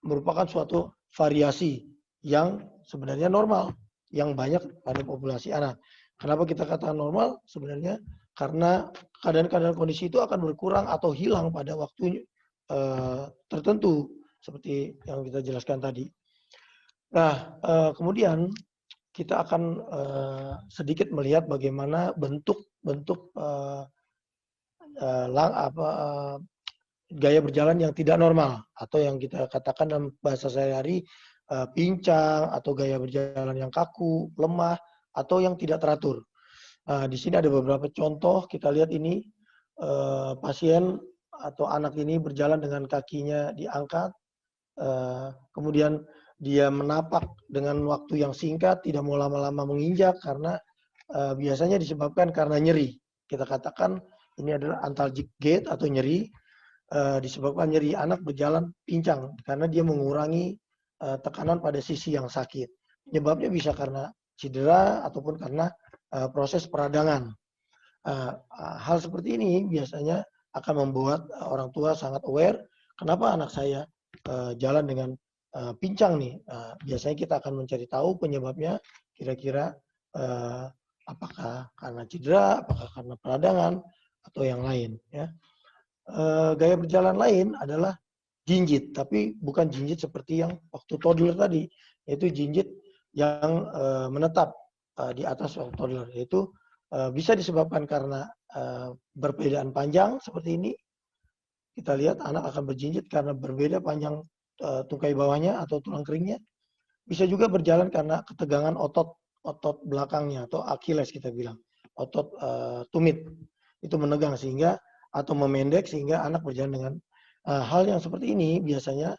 merupakan suatu variasi yang sebenarnya normal, yang banyak pada populasi anak. Kenapa kita katakan normal? Sebenarnya karena keadaan-keadaan kondisi itu akan berkurang atau hilang pada waktu tertentu, seperti yang kita jelaskan tadi. Nah, kemudian kita akan sedikit melihat bagaimana bentuk-bentuk gaya berjalan yang tidak normal atau yang kita katakan dalam bahasa sehari-hari pincang atau gaya berjalan yang kaku, lemah atau yang tidak teratur. Di sini ada beberapa contoh. Kita lihat ini pasien atau anak ini berjalan dengan kakinya diangkat, kemudian dia menapak dengan waktu yang singkat, tidak mau lama-lama menginjak karena biasanya disebabkan karena nyeri. Kita katakan ini adalah antalgic gait atau nyeri, disebabkan nyeri anak berjalan pincang karena dia mengurangi tekanan pada sisi yang sakit. Penyebabnya bisa karena cedera ataupun karena proses peradangan. Hal seperti ini biasanya akan membuat orang tua sangat aware, kenapa anak saya jalan dengan pincang nih. Biasanya kita akan mencari tahu penyebabnya, kira-kira apakah karena cedera, apakah karena peradangan, atau yang lain. Ya. Gaya berjalan lain adalah jinjit, tapi bukan jinjit seperti yang waktu toddler tadi, yaitu jinjit yang menetap di atas waktu toddler, yaitu bisa disebabkan karena perbedaan panjang seperti ini. Kita lihat anak akan berjinjit karena berbeda panjang tungkai bawahnya atau tulang keringnya. Bisa juga berjalan karena ketegangan otot belakangnya atau Achilles kita bilang, otot tumit itu menegang sehingga atau memendek sehingga anak berjalan dengan hal yang seperti ini. Biasanya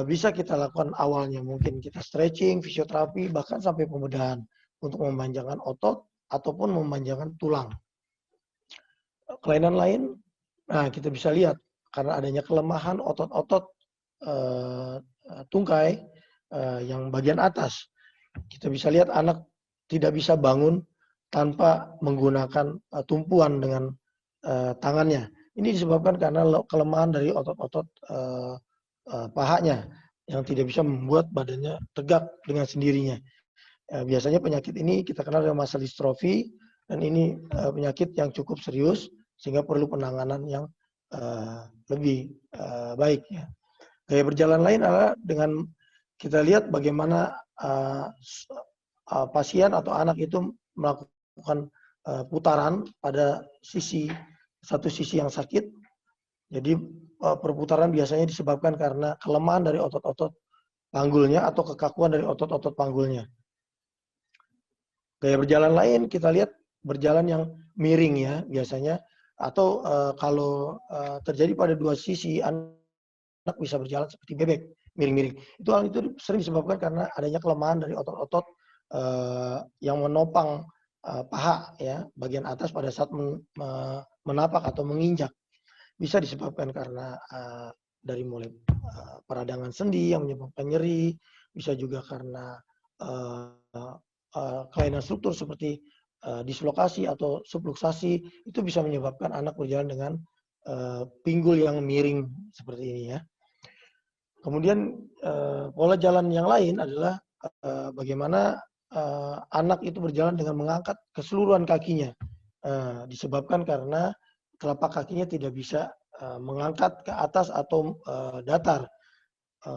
bisa kita lakukan awalnya, mungkin kita stretching, fisioterapi, bahkan sampai pembedahan untuk memanjangkan otot ataupun memanjangkan tulang. Kelainan lain, nah kita bisa lihat karena adanya kelemahan otot-otot tungkai yang bagian atas. Kita bisa lihat anak tidak bisa bangun tanpa menggunakan tumpuan dengan tangannya. Ini disebabkan karena kelemahan dari otot-otot pahanya yang tidak bisa membuat badannya tegak dengan sendirinya. Biasanya penyakit ini kita kenal dengan muscle dystrophy, dan ini penyakit yang cukup serius sehingga perlu penanganan yang lebih baik. Ya. Gaya berjalan lain adalah dengan kita lihat bagaimana pasien atau anak itu melakukan putaran pada satu sisi yang sakit. Jadi perputaran biasanya disebabkan karena kelemahan dari otot-otot panggulnya atau kekakuan dari otot-otot panggulnya. Gaya berjalan lain kita lihat berjalan yang miring ya biasanya, atau kalau terjadi pada dua sisi anak bisa berjalan seperti bebek, miring-miring. Hal itu sering disebabkan karena adanya kelemahan dari otot-otot yang menopang paha ya bagian atas pada saat menapak atau menginjak. Bisa disebabkan karena dari mulai peradangan sendi yang menyebabkan nyeri, bisa juga karena kelainan struktur seperti dislokasi atau subluksasi, itu bisa menyebabkan anak berjalan dengan pinggul yang miring seperti ini ya. Kemudian pola jalan yang lain adalah bagaimana anak itu berjalan dengan mengangkat keseluruhan kakinya, disebabkan karena telapak kakinya tidak bisa mengangkat ke atas atau datar.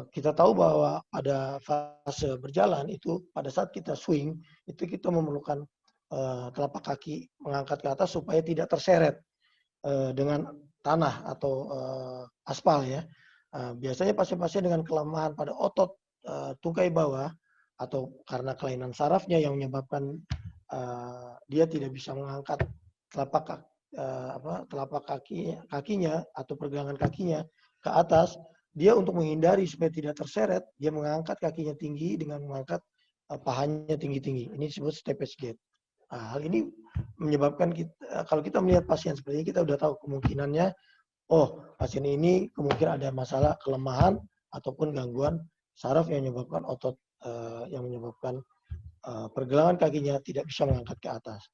Kita tahu bahwa pada fase berjalan itu, pada saat kita swing, itu kita memerlukan telapak kaki mengangkat ke atas supaya tidak terseret dengan tanah atau aspal ya. Biasanya pasien-pasien dengan kelemahan pada otot tungkai bawah atau karena kelainan sarafnya yang menyebabkan dia tidak bisa mengangkat telapak kakinya atau pergelangan kakinya ke atas, dia untuk menghindari supaya tidak terseret, dia mengangkat kakinya tinggi dengan mengangkat pahanya tinggi-tinggi. Ini disebut steppes gait. Hal ini menyebabkan kalau kita melihat pasien seperti ini, kita sudah tahu kemungkinannya, oh pasien ini kemungkinan ada masalah kelemahan ataupun gangguan saraf yang menyebabkan otot yang menyebabkan pergelangan kakinya tidak bisa mengangkat ke atas.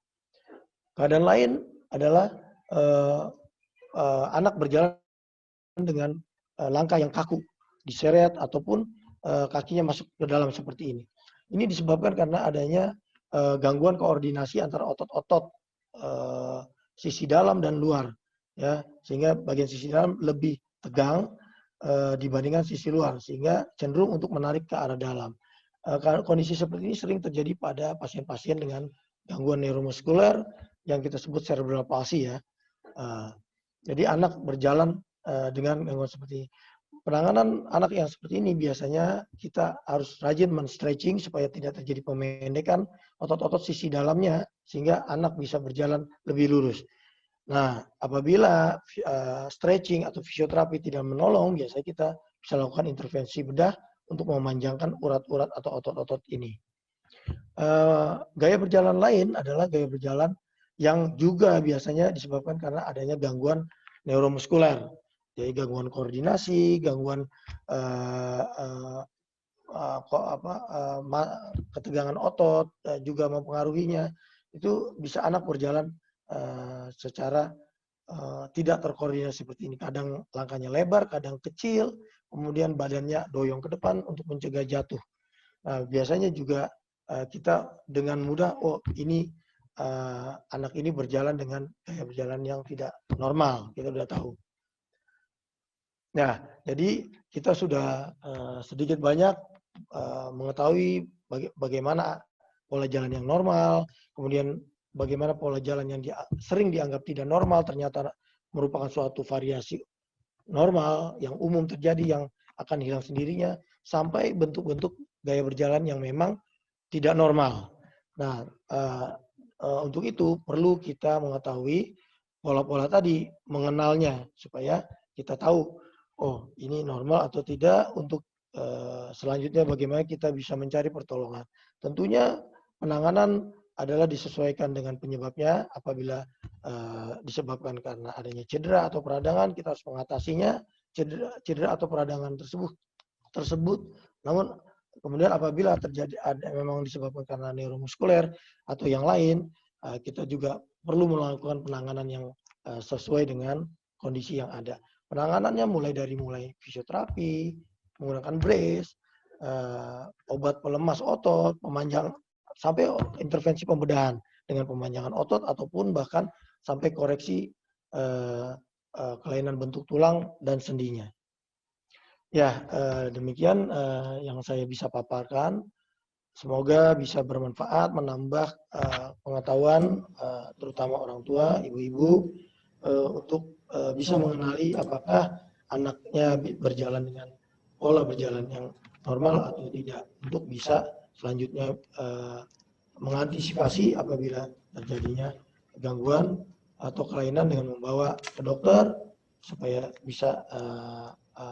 Keadaan lain adalah anak berjalan dengan langkah yang kaku, diseret ataupun kakinya masuk ke dalam seperti ini. Ini disebabkan karena adanya gangguan koordinasi antara otot-otot sisi dalam dan luar, ya, sehingga bagian sisi dalam lebih tegang dibandingkan sisi luar, sehingga cenderung untuk menarik ke arah dalam. Kondisi seperti ini sering terjadi pada pasien-pasien dengan gangguan neuromuskuler yang kita sebut cerebral palsy, ya. Jadi anak berjalan dengan gangguan seperti ini. Penanganan anak yang seperti ini biasanya kita harus rajin men-stretching supaya tidak terjadi pemendekan otot-otot sisi dalamnya sehingga anak bisa berjalan lebih lurus. Nah, apabila stretching atau fisioterapi tidak menolong, biasanya kita bisa lakukan intervensi bedah untuk memanjangkan urat-urat atau otot-otot ini. Gaya berjalan lain adalah gaya berjalan yang juga biasanya disebabkan karena adanya gangguan neuromuskuler. Jadi gangguan koordinasi, gangguan ketegangan otot juga mempengaruhinya. Itu bisa anak berjalan secara tidak terkoordinasi seperti ini. Kadang langkahnya lebar, kadang kecil, kemudian badannya doyong ke depan untuk mencegah jatuh. Nah, biasanya juga kita dengan mudah, oh ini anak ini berjalan dengan gaya berjalan yang tidak normal, kita sudah tahu. Nah, jadi kita sudah sedikit banyak mengetahui bagaimana pola jalan yang normal, kemudian bagaimana pola jalan yang sering dianggap tidak normal ternyata merupakan suatu variasi normal yang umum terjadi yang akan hilang sendirinya, sampai bentuk-bentuk gaya berjalan yang memang tidak normal. Nah, untuk itu perlu kita mengetahui pola-pola tadi, mengenalnya supaya kita tahu, oh ini normal atau tidak, untuk selanjutnya bagaimana kita bisa mencari pertolongan. Tentunya penanganan adalah disesuaikan dengan penyebabnya. Apabila disebabkan karena adanya cedera atau peradangan, kita harus mengatasinya cedera atau peradangan tersebut. Namun kemudian apabila terjadi memang disebabkan karena neuromuskuler atau yang lain, kita juga perlu melakukan penanganan yang sesuai dengan kondisi yang ada. Penanganannya mulai fisioterapi, menggunakan brace, obat pelemas otot, pemanjang, sampai intervensi pembedahan dengan pemanjangan otot ataupun bahkan sampai koreksi kelainan bentuk tulang dan sendinya. Ya, demikian yang saya bisa paparkan. Semoga bisa bermanfaat, menambah pengetahuan terutama orang tua, ibu-ibu, untuk bisa mengenali apakah anaknya berjalan dengan pola berjalan yang normal atau tidak, untuk bisa selanjutnya mengantisipasi apabila terjadinya gangguan atau kelainan dengan membawa ke dokter supaya bisa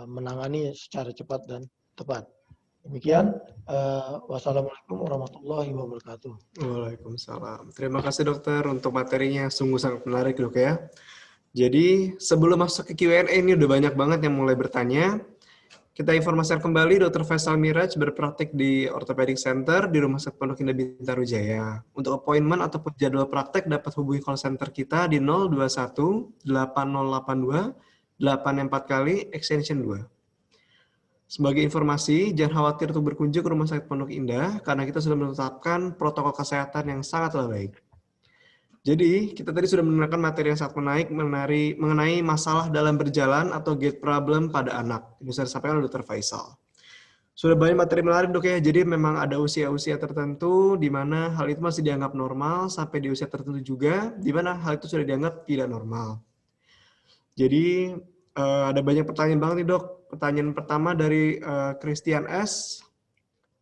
menangani secara cepat dan tepat. Demikian, wassalamualaikum warahmatullahi wabarakatuh. Waalaikumsalam. Terima kasih dokter untuk materinya, sungguh sangat menarik dok ya. Jadi sebelum masuk ke Q&A ini udah banyak banget yang mulai bertanya. Kita informasikan kembali, Dr. Faisal Miraj berpraktik di Orthopedic Center di Rumah Sakit Pondok Indah Bintaro Jaya. Untuk appointment ataupun jadwal praktek dapat hubungi call center kita di 021 8082 84 kali extension 2. Sebagai informasi, jangan khawatir untuk berkunjung ke Rumah Sakit Pondok Indah karena kita sudah menetapkan protokol kesehatan yang sangatlah baik. Jadi, kita tadi sudah menggunakan materi yang sangat menarik mengenai masalah dalam berjalan atau gait problem pada anak. Ini sudah disampaikan oleh Dr. Faisal. Sudah banyak materi menarik dok ya, jadi memang ada usia-usia tertentu di mana hal itu masih dianggap normal, sampai di usia tertentu juga, di mana hal itu sudah dianggap tidak normal. Jadi, ada banyak pertanyaan banget nih dok, Pertanyaan pertama dari Christian S.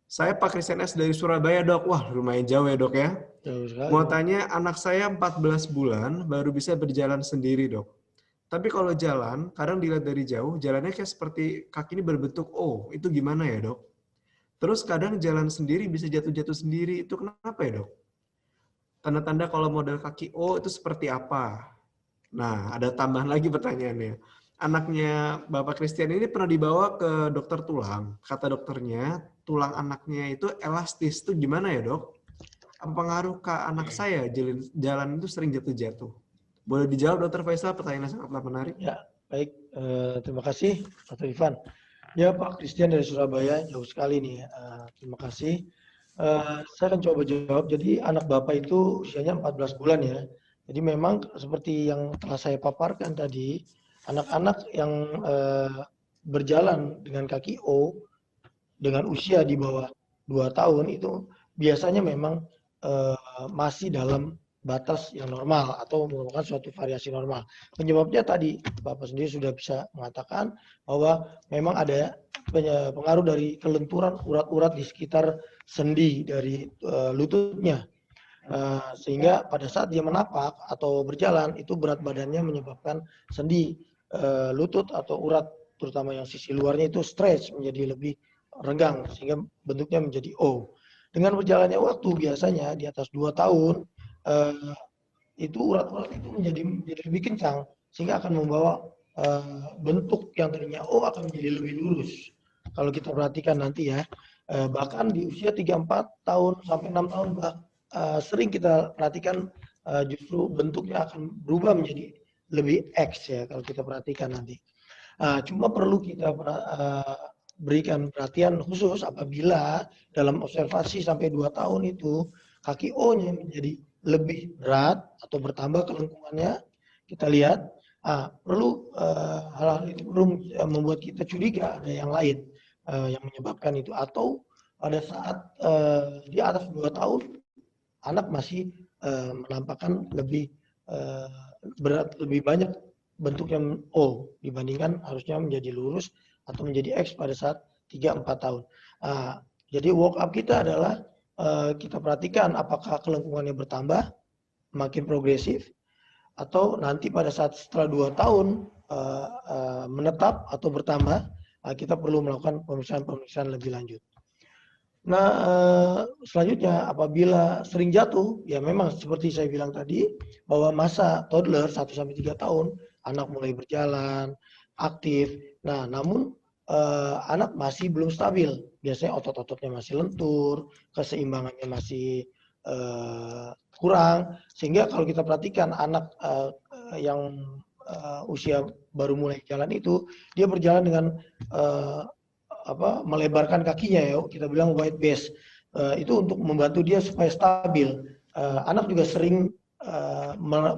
Saya Pak Christian S dari Surabaya, Dok. Wah, lumayan jauh ya, Dok ya. Jauh sekali. Mau tanya, anak saya 14 bulan baru bisa berjalan sendiri, Dok. Tapi kalau jalan, kadang dilihat dari jauh, jalannya kayak seperti kaki ini berbentuk O. Itu gimana ya, Dok? Terus kadang jalan sendiri bisa jatuh-jatuh sendiri. Itu kenapa ya, Dok? Tanda-tanda kalau model kaki O itu seperti apa? Nah, ada tambahan lagi pertanyaannya. Anaknya Bapak Christian ini pernah dibawa ke dokter tulang. Kata dokternya, tulang anaknya itu elastis. Itu gimana ya, Dok? Apa pengaruh ke anak saya jalan itu sering jatuh-jatuh? Boleh dijawab, Dokter Faisal? Pertanyaannya sangatlah menarik. Ya, baik. Terima kasih, Dr. Ivan. Ya, Pak Christian dari Surabaya, jauh sekali nih. Terima kasih. Saya akan coba jawab. Jadi anak Bapak itu usianya 14 bulan ya. Jadi memang seperti yang telah saya paparkan tadi, anak-anak yang berjalan dengan kaki O dengan usia di bawah 2 tahun itu biasanya memang masih dalam batas yang normal atau merupakan suatu variasi normal. Penyebabnya tadi Bapak sendiri sudah bisa mengatakan bahwa memang ada pengaruh dari kelenturan urat-urat di sekitar sendi dari lututnya. Sehingga pada saat dia menapak atau berjalan itu berat badannya menyebabkan sendi lutut atau urat terutama yang sisi luarnya itu stretch menjadi lebih renggang sehingga bentuknya menjadi O. Dengan berjalannya waktu biasanya di atas 2 tahun itu urat-urat itu menjadi lebih kencang sehingga akan membawa bentuk yang tadinya O akan menjadi lebih lurus. Kalau kita perhatikan nanti ya, bahkan di usia 3-4 tahun sampai 6 tahun sering kita perhatikan justru bentuknya akan berubah menjadi lebih X ya kalau kita perhatikan nanti. Cuma perlu kita berikan perhatian khusus apabila dalam observasi sampai 2 tahun itu kaki O-nya menjadi lebih berat atau bertambah kelengkungannya, kita lihat perlu hal-hal itu perlu membuat kita curiga ada yang lain yang menyebabkan itu, atau pada saat di atas 2 tahun anak masih menampakkan lebih berat, lebih banyak bentuk yang O dibandingkan harusnya menjadi lurus atau menjadi X pada saat 3-4 tahun. Jadi walk up kita adalah kita perhatikan apakah kelengkungannya bertambah, makin progresif, atau nanti pada saat setelah 2 tahun menetap atau bertambah, kita perlu melakukan pemeriksaan lebih lanjut. Nah, selanjutnya apabila sering jatuh, ya memang seperti saya bilang tadi, bahwa masa toddler 1-3 tahun, anak mulai berjalan, aktif. Nah, namun anak masih belum stabil. Biasanya otot-ototnya masih lentur, keseimbangannya masih kurang. Sehingga kalau kita perhatikan anak yang usia baru mulai jalan itu, dia berjalan dengan melebarkan kakinya ya, kita bilang wide base. Itu untuk membantu dia supaya stabil. Anak juga sering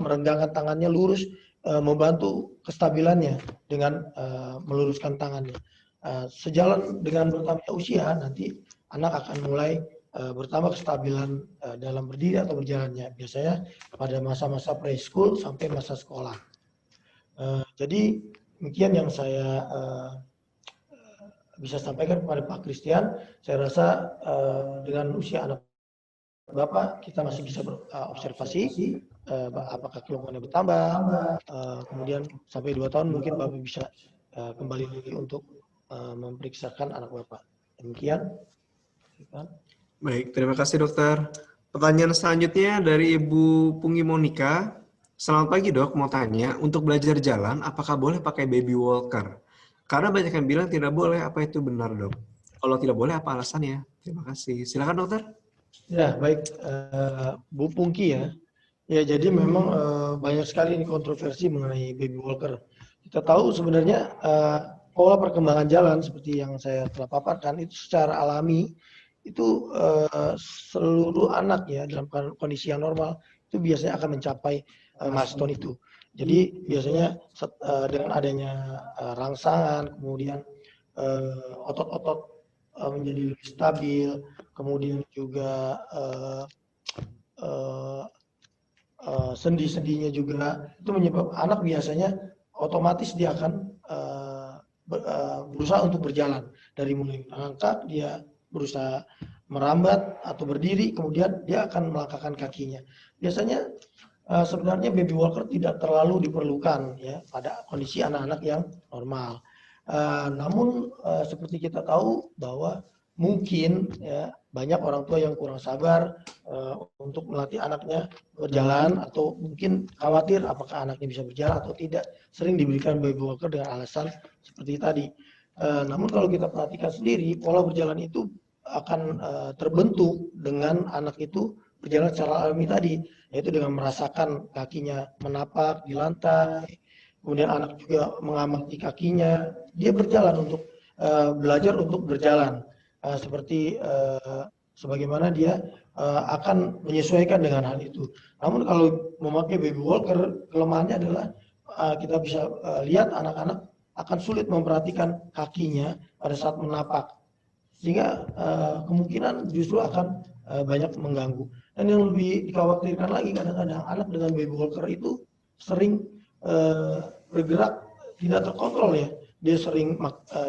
merenggangkan tangannya lurus, membantu kestabilannya dengan meluruskan tangannya. Sejalan dengan bertambahnya usia, nanti anak akan mulai bertambah kestabilan dalam berdiri atau berjalannya. Biasanya pada masa-masa preschool sampai masa sekolah. Jadi demikian yang saya bisa sampaikan kepada Pak Christian. Saya rasa dengan usia anak Bapak kita masih bisa berobservasi apakah kelengkungannya bertambah, kemudian sampai 2 tahun mungkin Bapak bisa kembali lagi untuk memeriksakan anak Bapak. Demikian. Baik, terima kasih dokter. Pertanyaan selanjutnya dari Ibu Punggi Monika. Selamat pagi dok, mau tanya, untuk belajar jalan apakah boleh pakai baby walker? Karena banyak yang bilang tidak boleh, apa itu benar dok? Kalau tidak boleh, apa alasannya? Terima kasih. Silakan dokter. Ya, baik. Bu Pungki ya. Ya, jadi memang banyak sekali ini kontroversi mengenai baby walker. Kita tahu sebenarnya pola perkembangan jalan seperti yang saya telah paparkan itu secara alami itu seluruh anak ya dalam kondisi yang normal itu biasanya akan mencapai milestone itu. Jadi biasanya dengan adanya rangsangan, kemudian otot-otot menjadi lebih stabil, kemudian juga sendi-sendinya juga itu menyebabkan anak biasanya otomatis dia akan berusaha untuk berjalan. Dari mulai merangkak, dia berusaha merambat atau berdiri, kemudian dia akan melangkahkan kakinya. Biasanya sebenarnya baby walker tidak terlalu diperlukan ya pada kondisi anak-anak yang normal. Namun seperti kita tahu bahwa mungkin ya banyak orang tua yang kurang sabar untuk melatih anaknya berjalan, atau mungkin khawatir apakah anaknya bisa berjalan atau tidak, sering diberikan baby walker dengan alasan seperti tadi. Namun kalau kita perhatikan sendiri, pola berjalan itu akan terbentuk dengan anak itu berjalan secara alami tadi, yaitu dengan merasakan kakinya menapak di lantai, kemudian anak juga mengamati kakinya, dia berjalan untuk belajar untuk berjalan, seperti sebagaimana dia akan menyesuaikan dengan hal itu. Namun kalau memakai baby walker, kelemahannya adalah kita bisa lihat anak-anak akan sulit memperhatikan kakinya pada saat menapak, sehingga kemungkinan justru akan banyak mengganggu. Dan yang lebih dikhawatirkan lagi, kadang-kadang anak dengan baby walker itu sering bergerak tidak terkontrol ya. Dia sering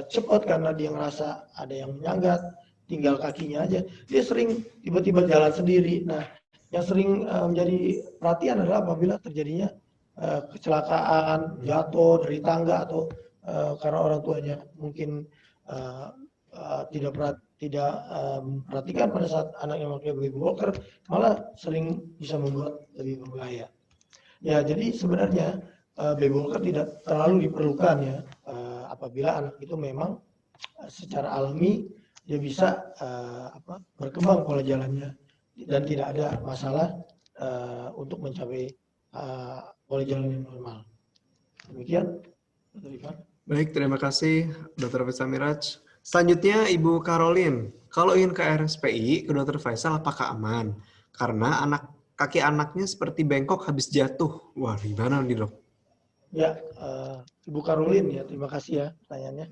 cepat karena dia ngerasa ada yang menyanggat, tinggal kakinya aja. Dia sering tiba-tiba jalan sendiri. Nah, yang sering menjadi perhatian adalah apabila terjadinya kecelakaan, jatuh dari tangga, atau karena orang tuanya mungkin tidak memperhatikan pada saat anak yang memakai baby walker, malah sering bisa membuat lebih berbahaya. Ya, jadi sebenarnya baby walker tidak terlalu diperlukan ya apabila anak itu memang secara alami dia bisa berkembang pola jalannya dan tidak ada masalah untuk mencapai pola jalan yang normal. Demikian, Dr. Ivan. Baik, terima kasih Dr. Faisal Miraj. Selanjutnya Ibu Caroline, kalau ingin ke RSPI ke Dr. Faisal apakah aman? Karena kaki anaknya seperti bengkok habis jatuh. Wah, gimana nih dok? Ya, Ibu Caroline ya, terima kasih ya pertanyaannya.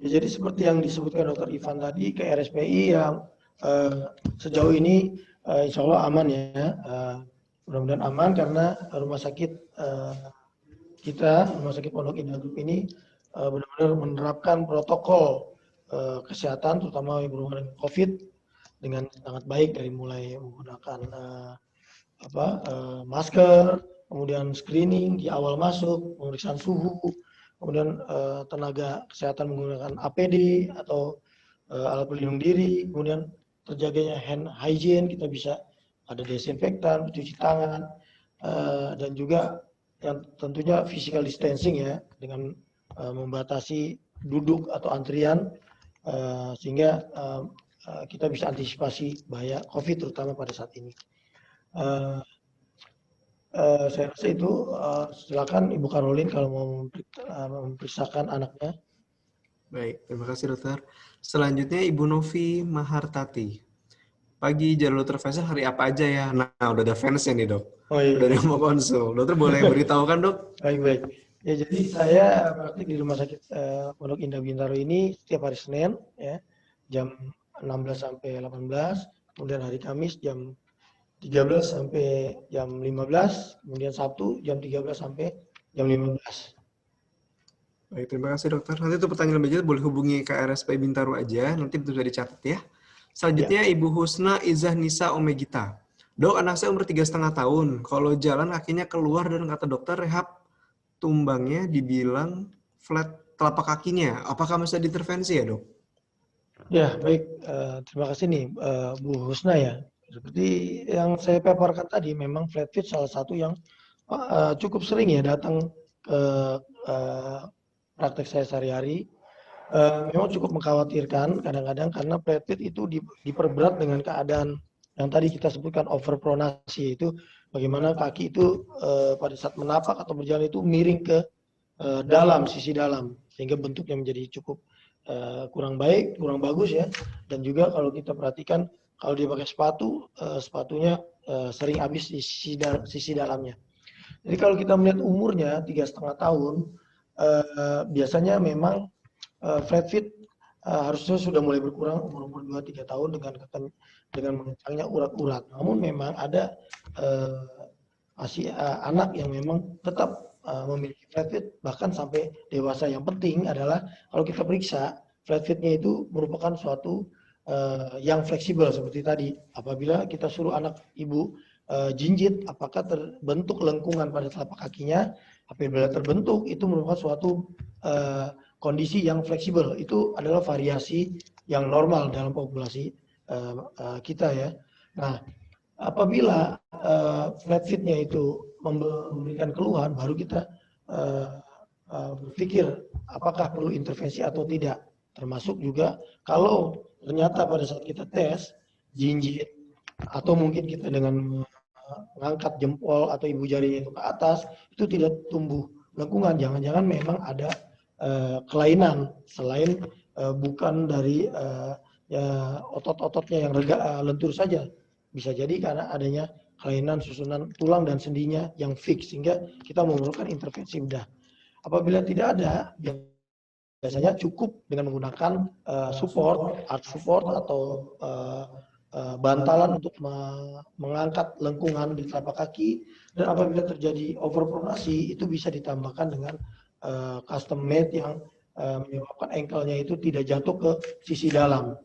Ya, jadi seperti yang disebutkan Dr. Ivan tadi, ke RSPI yang sejauh ini insya Allah aman ya. Mudah-mudahan aman karena rumah sakit kita, Rumah Sakit Pondok Indah Group ini benar-benar menerapkan protokol kesehatan, terutama yang berhubungan dengan COVID, dengan sangat baik, dari mulai menggunakan masker, kemudian screening di awal masuk, pemeriksaan suhu, kemudian tenaga kesehatan menggunakan APD atau alat pelindung diri, kemudian terjaganya hand hygiene, kita bisa ada desinfektan, cuci tangan, dan juga yang tentunya physical distancing ya, dengan membatasi duduk atau antrian, sehingga kita bisa antisipasi bahaya COVID terutama pada saat ini. Saya rasa itu, silakan Ibu Caroline kalau mau memeriksakan anaknya. Baik, terima kasih dokter. Selanjutnya Ibu Novi Mahartati. Pagi jadwal Dr. Faisal hari apa aja ya? Nah, udah ada fansnya nih dok. Oh iya. Udah ada yang mau konsul. Dokter boleh beritahu kan dok? Baik. Ya, jadi saya praktik di Rumah Sakit Pondok Indah Bintaro ini setiap hari Senin ya, jam 16 sampai 18, kemudian hari Kamis jam 13 sampai jam 15, kemudian Sabtu jam 13 sampai jam 15. Baik, terima kasih dokter. Nanti untuk pertanyaan lebih lanjut boleh hubungi KRSP Bintaro aja, nanti bisa dicatat ya. Selanjutnya ya. Ibu Husna Izah Nisa Omegita. Dok, anak saya umur 3,5 tahun. Kalau jalan kakinya keluar dan kata dokter rehab tumbangnya dibilang flat telapak kakinya. Apakah masih ada intervensi ya dok? Ya, baik. Terima kasih nih Bu Husna ya. Seperti yang saya paparkan tadi, memang flat feet salah satu yang cukup sering ya datang ke praktek saya sehari-hari. Memang cukup mengkhawatirkan kadang-kadang karena flat feet itu diperberat dengan keadaan yang tadi kita sebutkan overpronasi, itu bagaimana kaki itu pada saat menapak atau berjalan itu miring ke dalam, sisi dalam, sehingga bentuknya menjadi cukup kurang baik, kurang bagus ya. Dan juga kalau kita perhatikan kalau dia pakai sepatu, sepatunya sering habis di sisi dalamnya. Jadi kalau kita melihat umurnya 3,5 tahun, biasanya memang flat feet harusnya sudah mulai berkurang umur 2-3 tahun dengan mengencangnya urat-urat. Namun memang ada anak yang memang tetap memiliki flat feet bahkan sampai dewasa. Yang penting adalah kalau kita periksa flat feet-nya itu merupakan suatu yang fleksibel seperti tadi. Apabila kita suruh anak ibu jinjit, apakah terbentuk lengkungan pada telapak kakinya? Apabila terbentuk, itu merupakan suatu kondisi yang fleksibel. Itu adalah variasi yang normal dalam populasi kita ya. Nah, apabila flat feet-nya itu memberikan keluhan, baru kita berpikir apakah perlu intervensi atau tidak. Termasuk juga kalau ternyata pada saat kita tes jinjit atau mungkin kita dengan mengangkat jempol atau ibu jarinya itu ke atas, itu tidak tumbuh lengkungan. Jangan-jangan memang ada kelainan selain bukan dari otot-ototnya yang lentur saja. Bisa jadi karena adanya kelainan susunan tulang dan sendinya yang fix sehingga kita memerlukan intervensi bedah. Apabila tidak ada, biasanya cukup dengan menggunakan art support atau bantalan untuk mengangkat lengkungan di telapak kaki. Dan apabila terjadi overpronasi, itu bisa ditambahkan dengan custom made yang menyebabkan ankle-nya itu tidak jatuh ke sisi dalam.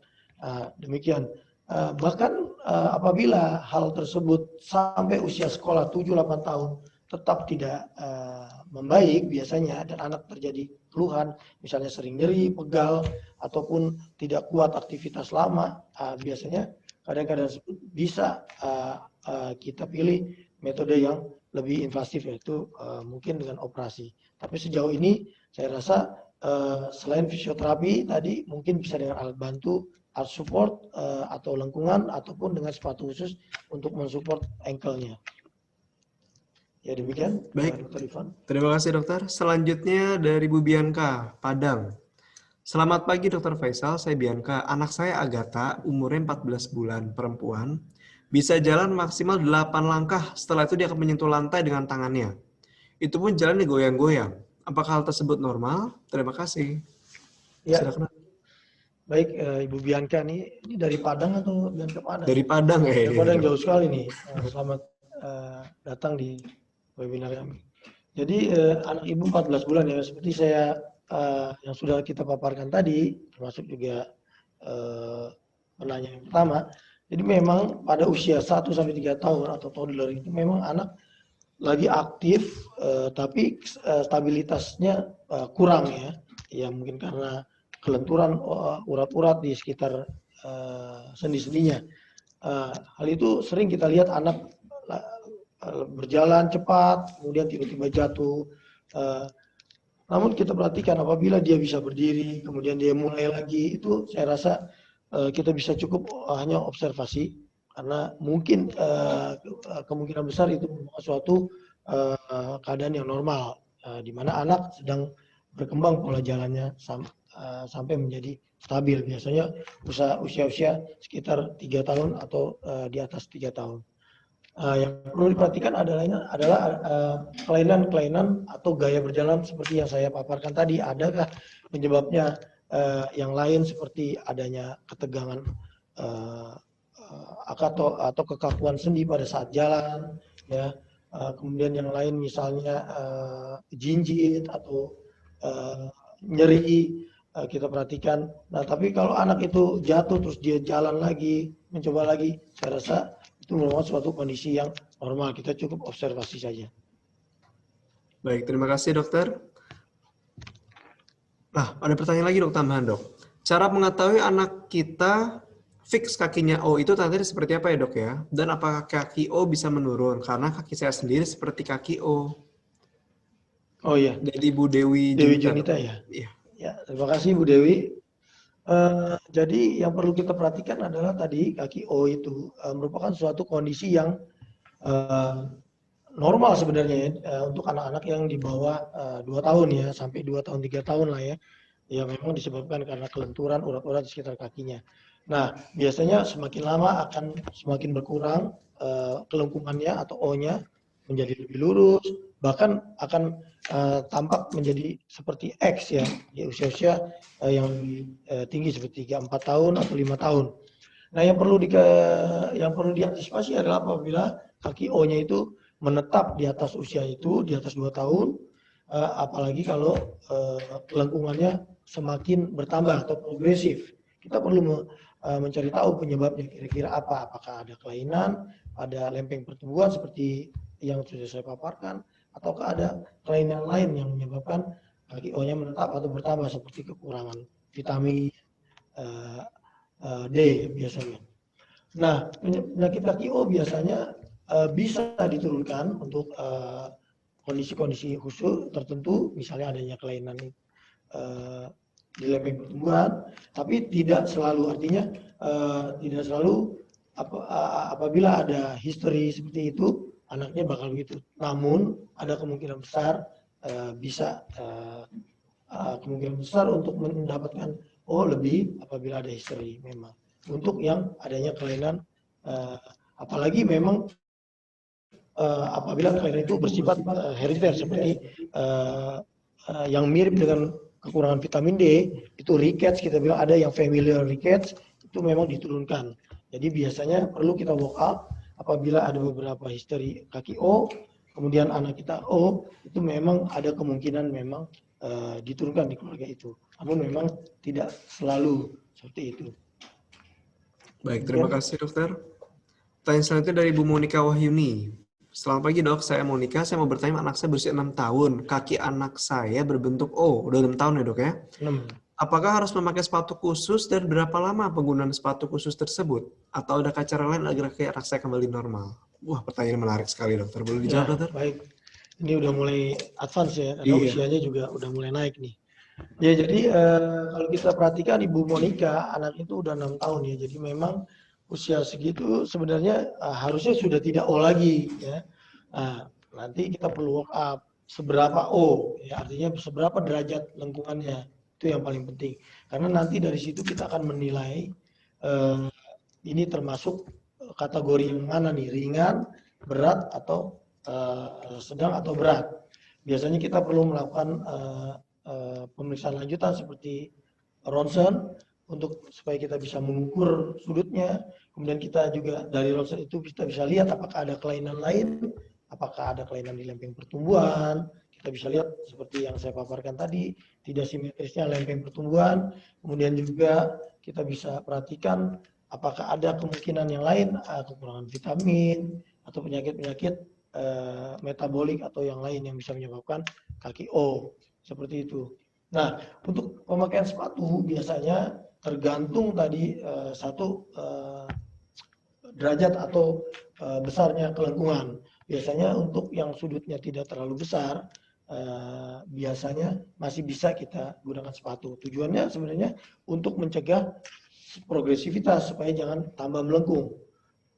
Demikian. Bahkan apabila hal tersebut sampai usia sekolah 7-8 tahun tetap tidak membaik biasanya dan anak terjadi keluhan, misalnya sering nyeri, pegal, ataupun tidak kuat aktivitas lama, biasanya kadang-kadang bisa kita pilih metode yang lebih invasif, yaitu mungkin dengan operasi. Tapi sejauh ini saya rasa selain fisioterapi tadi mungkin bisa dengan alat bantu, art support atau lengkungan ataupun dengan sepatu khusus untuk mensupport ankle-nya. Ya demikian. Baik, Dr. Ivan. Terima kasih dokter. Selanjutnya dari Bu Bianca, Padang. Selamat pagi Dr. Faisal, saya Bianca. Anak saya Agatha, umurnya 14 bulan, perempuan. Bisa jalan maksimal 8 langkah, setelah itu dia akan menyentuh lantai dengan tangannya. Itu pun jalan digoyang-goyang. Apakah hal tersebut normal? Terima kasih. Ya. Silakan. Baik, Ibu Bianca ini dari Padang atau Bianca Padang? Dari Padang ya. Dari Padang jauh sekali nih. Selamat datang di webinar kami. Jadi anak ibu 14 bulan ya, seperti saya yang sudah kita paparkan tadi, termasuk juga penanya yang pertama. Jadi memang pada usia 1-3 tahun atau toddler itu memang anak lagi aktif, tapi stabilitasnya kurang ya. Ya mungkin karena kelenturan urat-urat di sekitar sendi-sendinya. Hal itu sering kita lihat anak berjalan cepat, kemudian tiba-tiba jatuh. Namun kita perhatikan apabila dia bisa berdiri, kemudian dia mulai lagi, itu saya rasa kita bisa cukup hanya observasi, karena mungkin kemungkinan besar itu suatu keadaan yang normal, di mana anak sedang berkembang pola jalannya sampai menjadi stabil. Biasanya usia-usia sekitar 3 tahun atau di atas 3 tahun. Yang perlu diperhatikan adalah kelainan-kelainan atau gaya berjalan seperti yang saya paparkan tadi. Adakah penyebabnya yang lain seperti adanya ketegangan atau kekakuan sendi pada saat jalan, ya. Kemudian yang lain misalnya jinjit atau nyeri, kita perhatikan. Nah, tapi kalau anak itu jatuh terus dia jalan lagi, mencoba lagi, saya rasa itu merupakan suatu kondisi yang normal. Kita cukup observasi saja. Baik, terima kasih dokter. Nah, ada pertanyaan lagi dok, tambahan dok. Cara mengetahui anak kita fix kakinya O itu tandanya seperti apa ya dok ya? Dan apakah kaki O bisa menurun? Karena kaki saya sendiri seperti kaki O. Oh iya. Dari Bu Dewi Junita ya? Iya. Ya, terima kasih Bu Dewi. Jadi yang perlu kita perhatikan adalah tadi kaki O itu merupakan suatu kondisi yang normal sebenarnya ya, untuk anak-anak yang di bawah 2 tahun ya, sampai 2 tahun 3 tahun lah ya. Ya memang disebabkan karena kelenturan urat-urat di sekitar kakinya. Nah, biasanya semakin lama akan semakin berkurang kelengkungannya atau O-nya menjadi lebih lurus, bahkan akan tampak menjadi seperti X ya, di usia-usia yang lebih tinggi seperti 3-4 tahun atau 5 tahun. Nah, yang perlu diantisipasi adalah apabila kaki O-nya itu menetap di atas usia itu, di atas 2 tahun, apalagi kalau lengkungannya semakin bertambah atau progresif. Kita perlu mencari tahu penyebabnya kira-kira apa, apakah ada kelainan, ada lempeng pertumbuhan seperti yang sudah saya paparkan, ataukah ada kelainan lain yang menyebabkan kaki O-nya menetap atau bertambah seperti kekurangan vitamin D biasanya. Nah, penyakit kaki O biasanya bisa diturunkan untuk kondisi-kondisi khusus tertentu, misalnya adanya kelainan di lempeng pertumbuhan, tapi tidak selalu, artinya tidak selalu apabila ada history seperti itu, anaknya bakal begitu. Namun ada kemungkinan besar bisa kemungkinan besar untuk mendapatkan lebih apabila ada history memang. Untuk yang adanya kelainan, apalagi memang apabila kelainan itu bersifat herediter seperti yang mirip dengan kekurangan vitamin D, itu rickets, kita bilang ada yang familial rickets, itu memang diturunkan. Jadi biasanya perlu kita walk up apabila ada beberapa history kaki O, kemudian anak kita O, itu memang ada kemungkinan memang diturunkan di keluarga itu. Namun memang tidak selalu seperti itu. Baik, terima kasih dokter. Pertanyaan selanjutnya dari Bu Monika Wahyuni. Selamat pagi dok, saya Monika. Saya mau bertanya, anak saya berusia 6 tahun. Kaki anak saya berbentuk O. Udah 6 tahun ya dok ya? 6. Apakah harus memakai sepatu khusus dan berapa lama penggunaan sepatu khusus tersebut? Atau ada cara lain agar kaki anak saya kembali normal? Wah, pertanyaan menarik sekali dokter. Boleh dijawab dokter? Baik, ini udah mulai advance ya, karena Iya. usianya juga udah mulai naik nih. Ya jadi kalau kita perhatikan Ibu Monika, anak itu udah 6 tahun ya, jadi memang usia segitu sebenarnya harusnya sudah tidak O lagi ya. Nah, nanti kita perlu walk up seberapa O, ya artinya seberapa derajat lengkungannya, itu yang paling penting. Karena nanti dari situ kita akan menilai ini termasuk kategori yang mana nih, ringan, berat, atau sedang atau berat. Biasanya kita perlu melakukan pemeriksaan lanjutan seperti ronsen untuk supaya kita bisa mengukur sudutnya. Kemudian kita juga dari ronsen itu kita bisa lihat apakah ada kelainan lain, apakah ada kelainan di lempeng pertumbuhan. Kita bisa lihat seperti yang saya paparkan tadi, tidak simetrisnya lempeng pertumbuhan. Kemudian juga kita bisa perhatikan apakah ada kemungkinan yang lain, kekurangan vitamin atau penyakit-penyakit metabolik atau yang lain yang bisa menyebabkan kaki O. Seperti itu. Nah, untuk pemakaian sepatu biasanya tergantung tadi satu derajat atau besarnya kelengkungan. Biasanya untuk yang sudutnya tidak terlalu besar, biasanya masih bisa kita gunakan sepatu. Tujuannya sebenarnya untuk mencegah progresivitas supaya jangan tambah melengkung.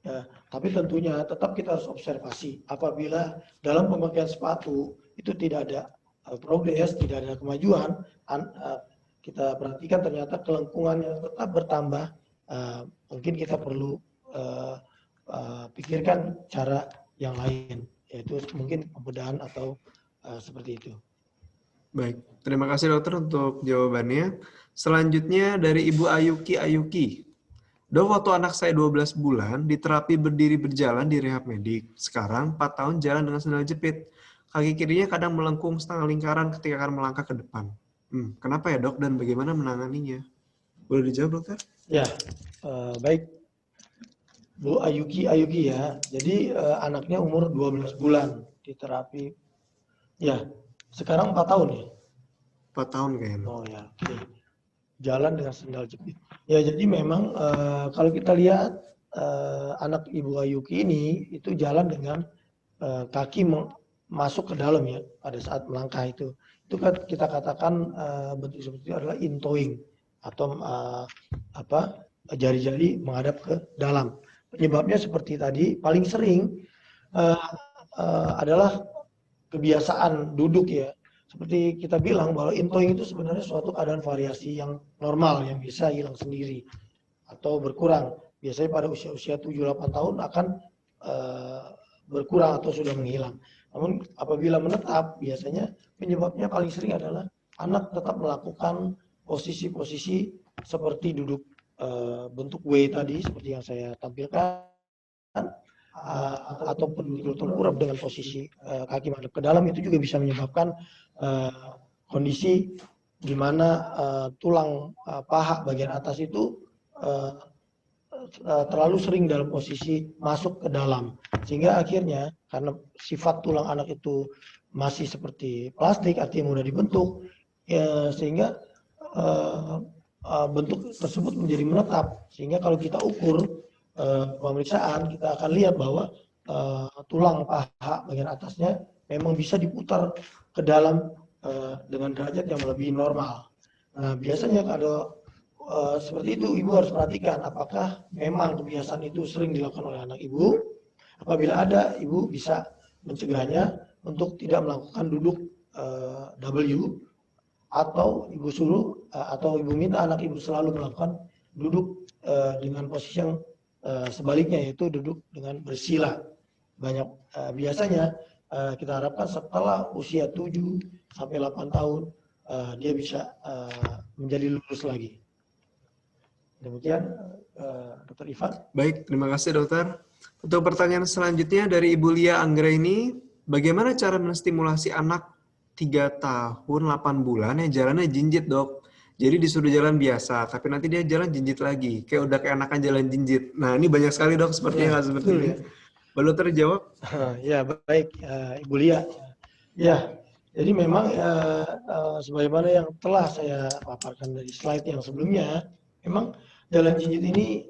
Ya, tapi tentunya tetap kita harus observasi. Apabila dalam pemakaian sepatu itu tidak ada progres, tidak ada kemajuan, kita perhatikan ternyata kelengkungannya tetap bertambah, mungkin kita perlu pikirkan cara yang lain, yaitu mungkin pembedahan atau seperti itu. Baik, terima kasih dokter untuk jawabannya. Selanjutnya dari Ibu Ayuki. Dok, waktu anak saya 12 bulan di terapi berdiri berjalan di rehab medik. Sekarang 4 tahun jalan dengan sandal jepit. Kaki kirinya kadang melengkung setengah lingkaran ketika akan melangkah ke depan. Kenapa ya dok dan bagaimana menanganinya? Boleh dijawab dokter? Ya, baik. Bu Ayuki ya. Jadi anaknya umur 12 bulan di terapi. Ya, sekarang 4 tahun ya? 4 tahun kayaknya. Oh ya, oke. Jalan dengan sandal jepit. Ya, jadi memang kalau kita lihat anak Ibu Ayuki ini itu jalan dengan kaki masuk ke dalam ya pada saat melangkah itu. Itu kan kita katakan bentuk seperti itu adalah in-toeing atau jari-jari menghadap ke dalam. Penyebabnya seperti tadi paling sering adalah kebiasaan duduk ya. Seperti kita bilang bahwa in-toeing itu sebenarnya suatu keadaan variasi yang normal yang bisa hilang sendiri atau berkurang. Biasanya pada usia-usia 7-8 tahun akan berkurang atau sudah menghilang. Namun apabila menetap, biasanya penyebabnya paling sering adalah anak tetap melakukan posisi-posisi seperti duduk bentuk W tadi, seperti yang saya tampilkan, ataupun betul tengkurap dengan posisi kaki menghadap ke dalam, itu juga bisa menyebabkan kondisi di mana tulang paha bagian atas itu terlalu sering dalam posisi masuk ke dalam, sehingga akhirnya karena sifat tulang anak itu masih seperti plastik, artinya mudah dibentuk, sehingga bentuk tersebut menjadi menetap, sehingga kalau kita ukur pemeriksaan, kita akan lihat bahwa tulang paha bagian atasnya memang bisa diputar ke dalam dengan derajat yang lebih normal. Nah, biasanya kalau seperti itu, ibu harus perhatikan apakah memang kebiasaan itu sering dilakukan oleh anak ibu. Apabila ada, ibu bisa mencegahnya untuk tidak melakukan duduk W, atau ibu suruh atau ibu minta anak ibu selalu melakukan duduk dengan posisi yang sebaliknya, yaitu duduk dengan bersila. Biasanya kita harapkan setelah usia 7 sampai 8 tahun dia bisa menjadi lurus lagi. Demikian Dr. Ivan. Baik, terima kasih dokter. Untuk pertanyaan selanjutnya dari Ibu Lia Anggraini, bagaimana cara menstimulasi anak 3 tahun 8 bulan yang jalannya jinjit dok? Jadi disuruh jalan biasa, tapi nanti dia jalan jinjit lagi. Kayak udah keenakan jalan jinjit. Nah ini banyak sekali dok sepertinya nggak seperti ini. Boleh dokter jawab? Ya baik, Ibu Lia. Ya, jadi memang sebagaimana yang telah saya paparkan dari slide yang sebelumnya, memang jalan jinjit ini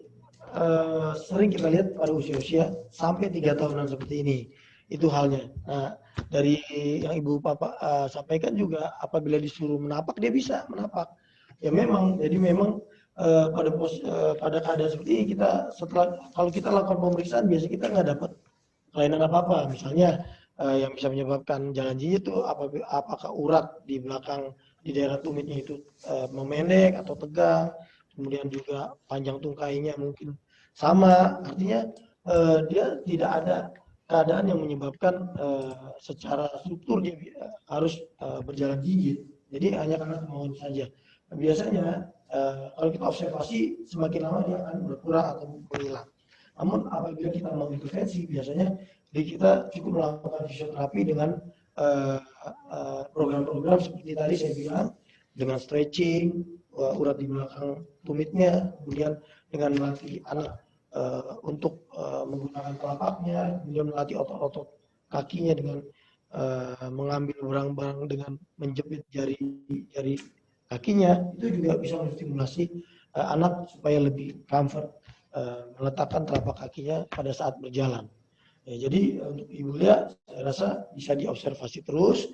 sering kita lihat pada usia-usia sampai 3 tahunan seperti ini. Itu halnya. Nah, dari yang Ibu sampaikan juga, apabila disuruh menapak, dia bisa menapak. Ya memang, jadi memang pada keadaan seperti ini, kalau kita lakukan pemeriksaan, biasanya kita nggak dapat kelainan apa-apa. Misalnya yang bisa menyebabkan jalan jinjit itu apakah urat di belakang di daerah tumitnya itu memendek atau tegang, kemudian juga panjang tungkainya mungkin sama, artinya dia tidak ada keadaan yang menyebabkan secara struktur dia harus berjalan jinjit. Jadi hanya karena kemauan saja. Nah, biasanya kalau kita observasi, semakin lama dia akan berkurang atau menghilang. Namun apabila kita mau intervensi, biasanya kita cukup melakukan fisioterapi dengan program-program seperti tadi saya bilang, dengan stretching urat di belakang tumitnya, kemudian dengan melatih anak untuk menggunakan telapaknya, kemudian melatih otot-otot kakinya dengan mengambil barang-barang dengan menjepit jari kakinya, itu juga bisa menstimulasi anak supaya lebih comfort meletakkan telapak kakinya pada saat berjalan. Ya, jadi untuk Ibu Lia, saya rasa bisa diobservasi terus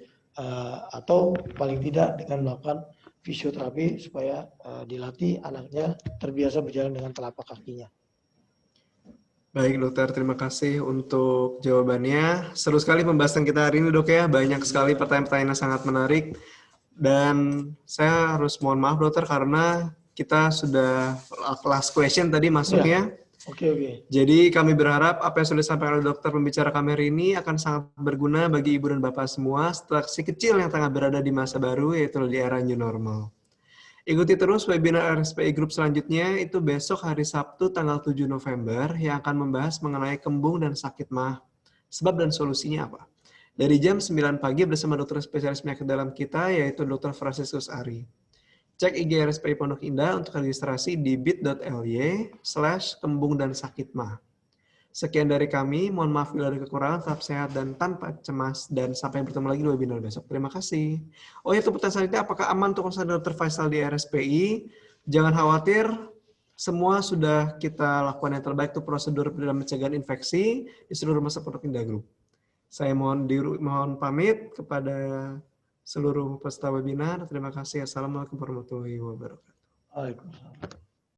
atau paling tidak dengan melakukan fisioterapi supaya dilatih anaknya terbiasa berjalan dengan telapak kakinya. Baik dokter, terima kasih untuk jawabannya. Seru sekali pembahasan kita hari ini dok ya, banyak sekali pertanyaan-pertanyaan yang sangat menarik. Dan saya harus mohon maaf dokter karena kita sudah last question tadi masuknya. Oke. Jadi kami berharap apa yang sudah disampaikan oleh dokter pembicara kami hari ini akan sangat berguna bagi ibu dan bapak semua setelah si kecil yang tengah berada di masa baru, yaitu di era new normal. Ikuti terus webinar RSPI Group selanjutnya, itu besok hari Sabtu tanggal 7 November yang akan membahas mengenai kembung dan sakit mah. Sebab dan solusinya apa? Dari jam 9 pagi bersama dokter spesialis penyakit dalam kita, yaitu Dr. Franciscus Ari. Cek IG RSPI Pondok Indah untuk registrasi di bit.ly/kembung dan sakit mah. Sekian dari kami, mohon maaf bila ada kekurangan, tetap sehat dan tanpa cemas, dan sampai bertemu lagi di webinar besok. Terima kasih. Oh ya, pertanyaan selanjutnya, apakah aman untuk konsultasi Dr. Faisal di RSPI? Jangan khawatir, semua sudah kita lakukan yang terbaik untuk prosedur dalam pencegahan infeksi di seluruh rumah sakit Pondok Indah Group. Saya mohon pamit kepada seluruh peserta webinar. Terima kasih. Assalamualaikum warahmatullahi wabarakatuh. Waalaikumsalam.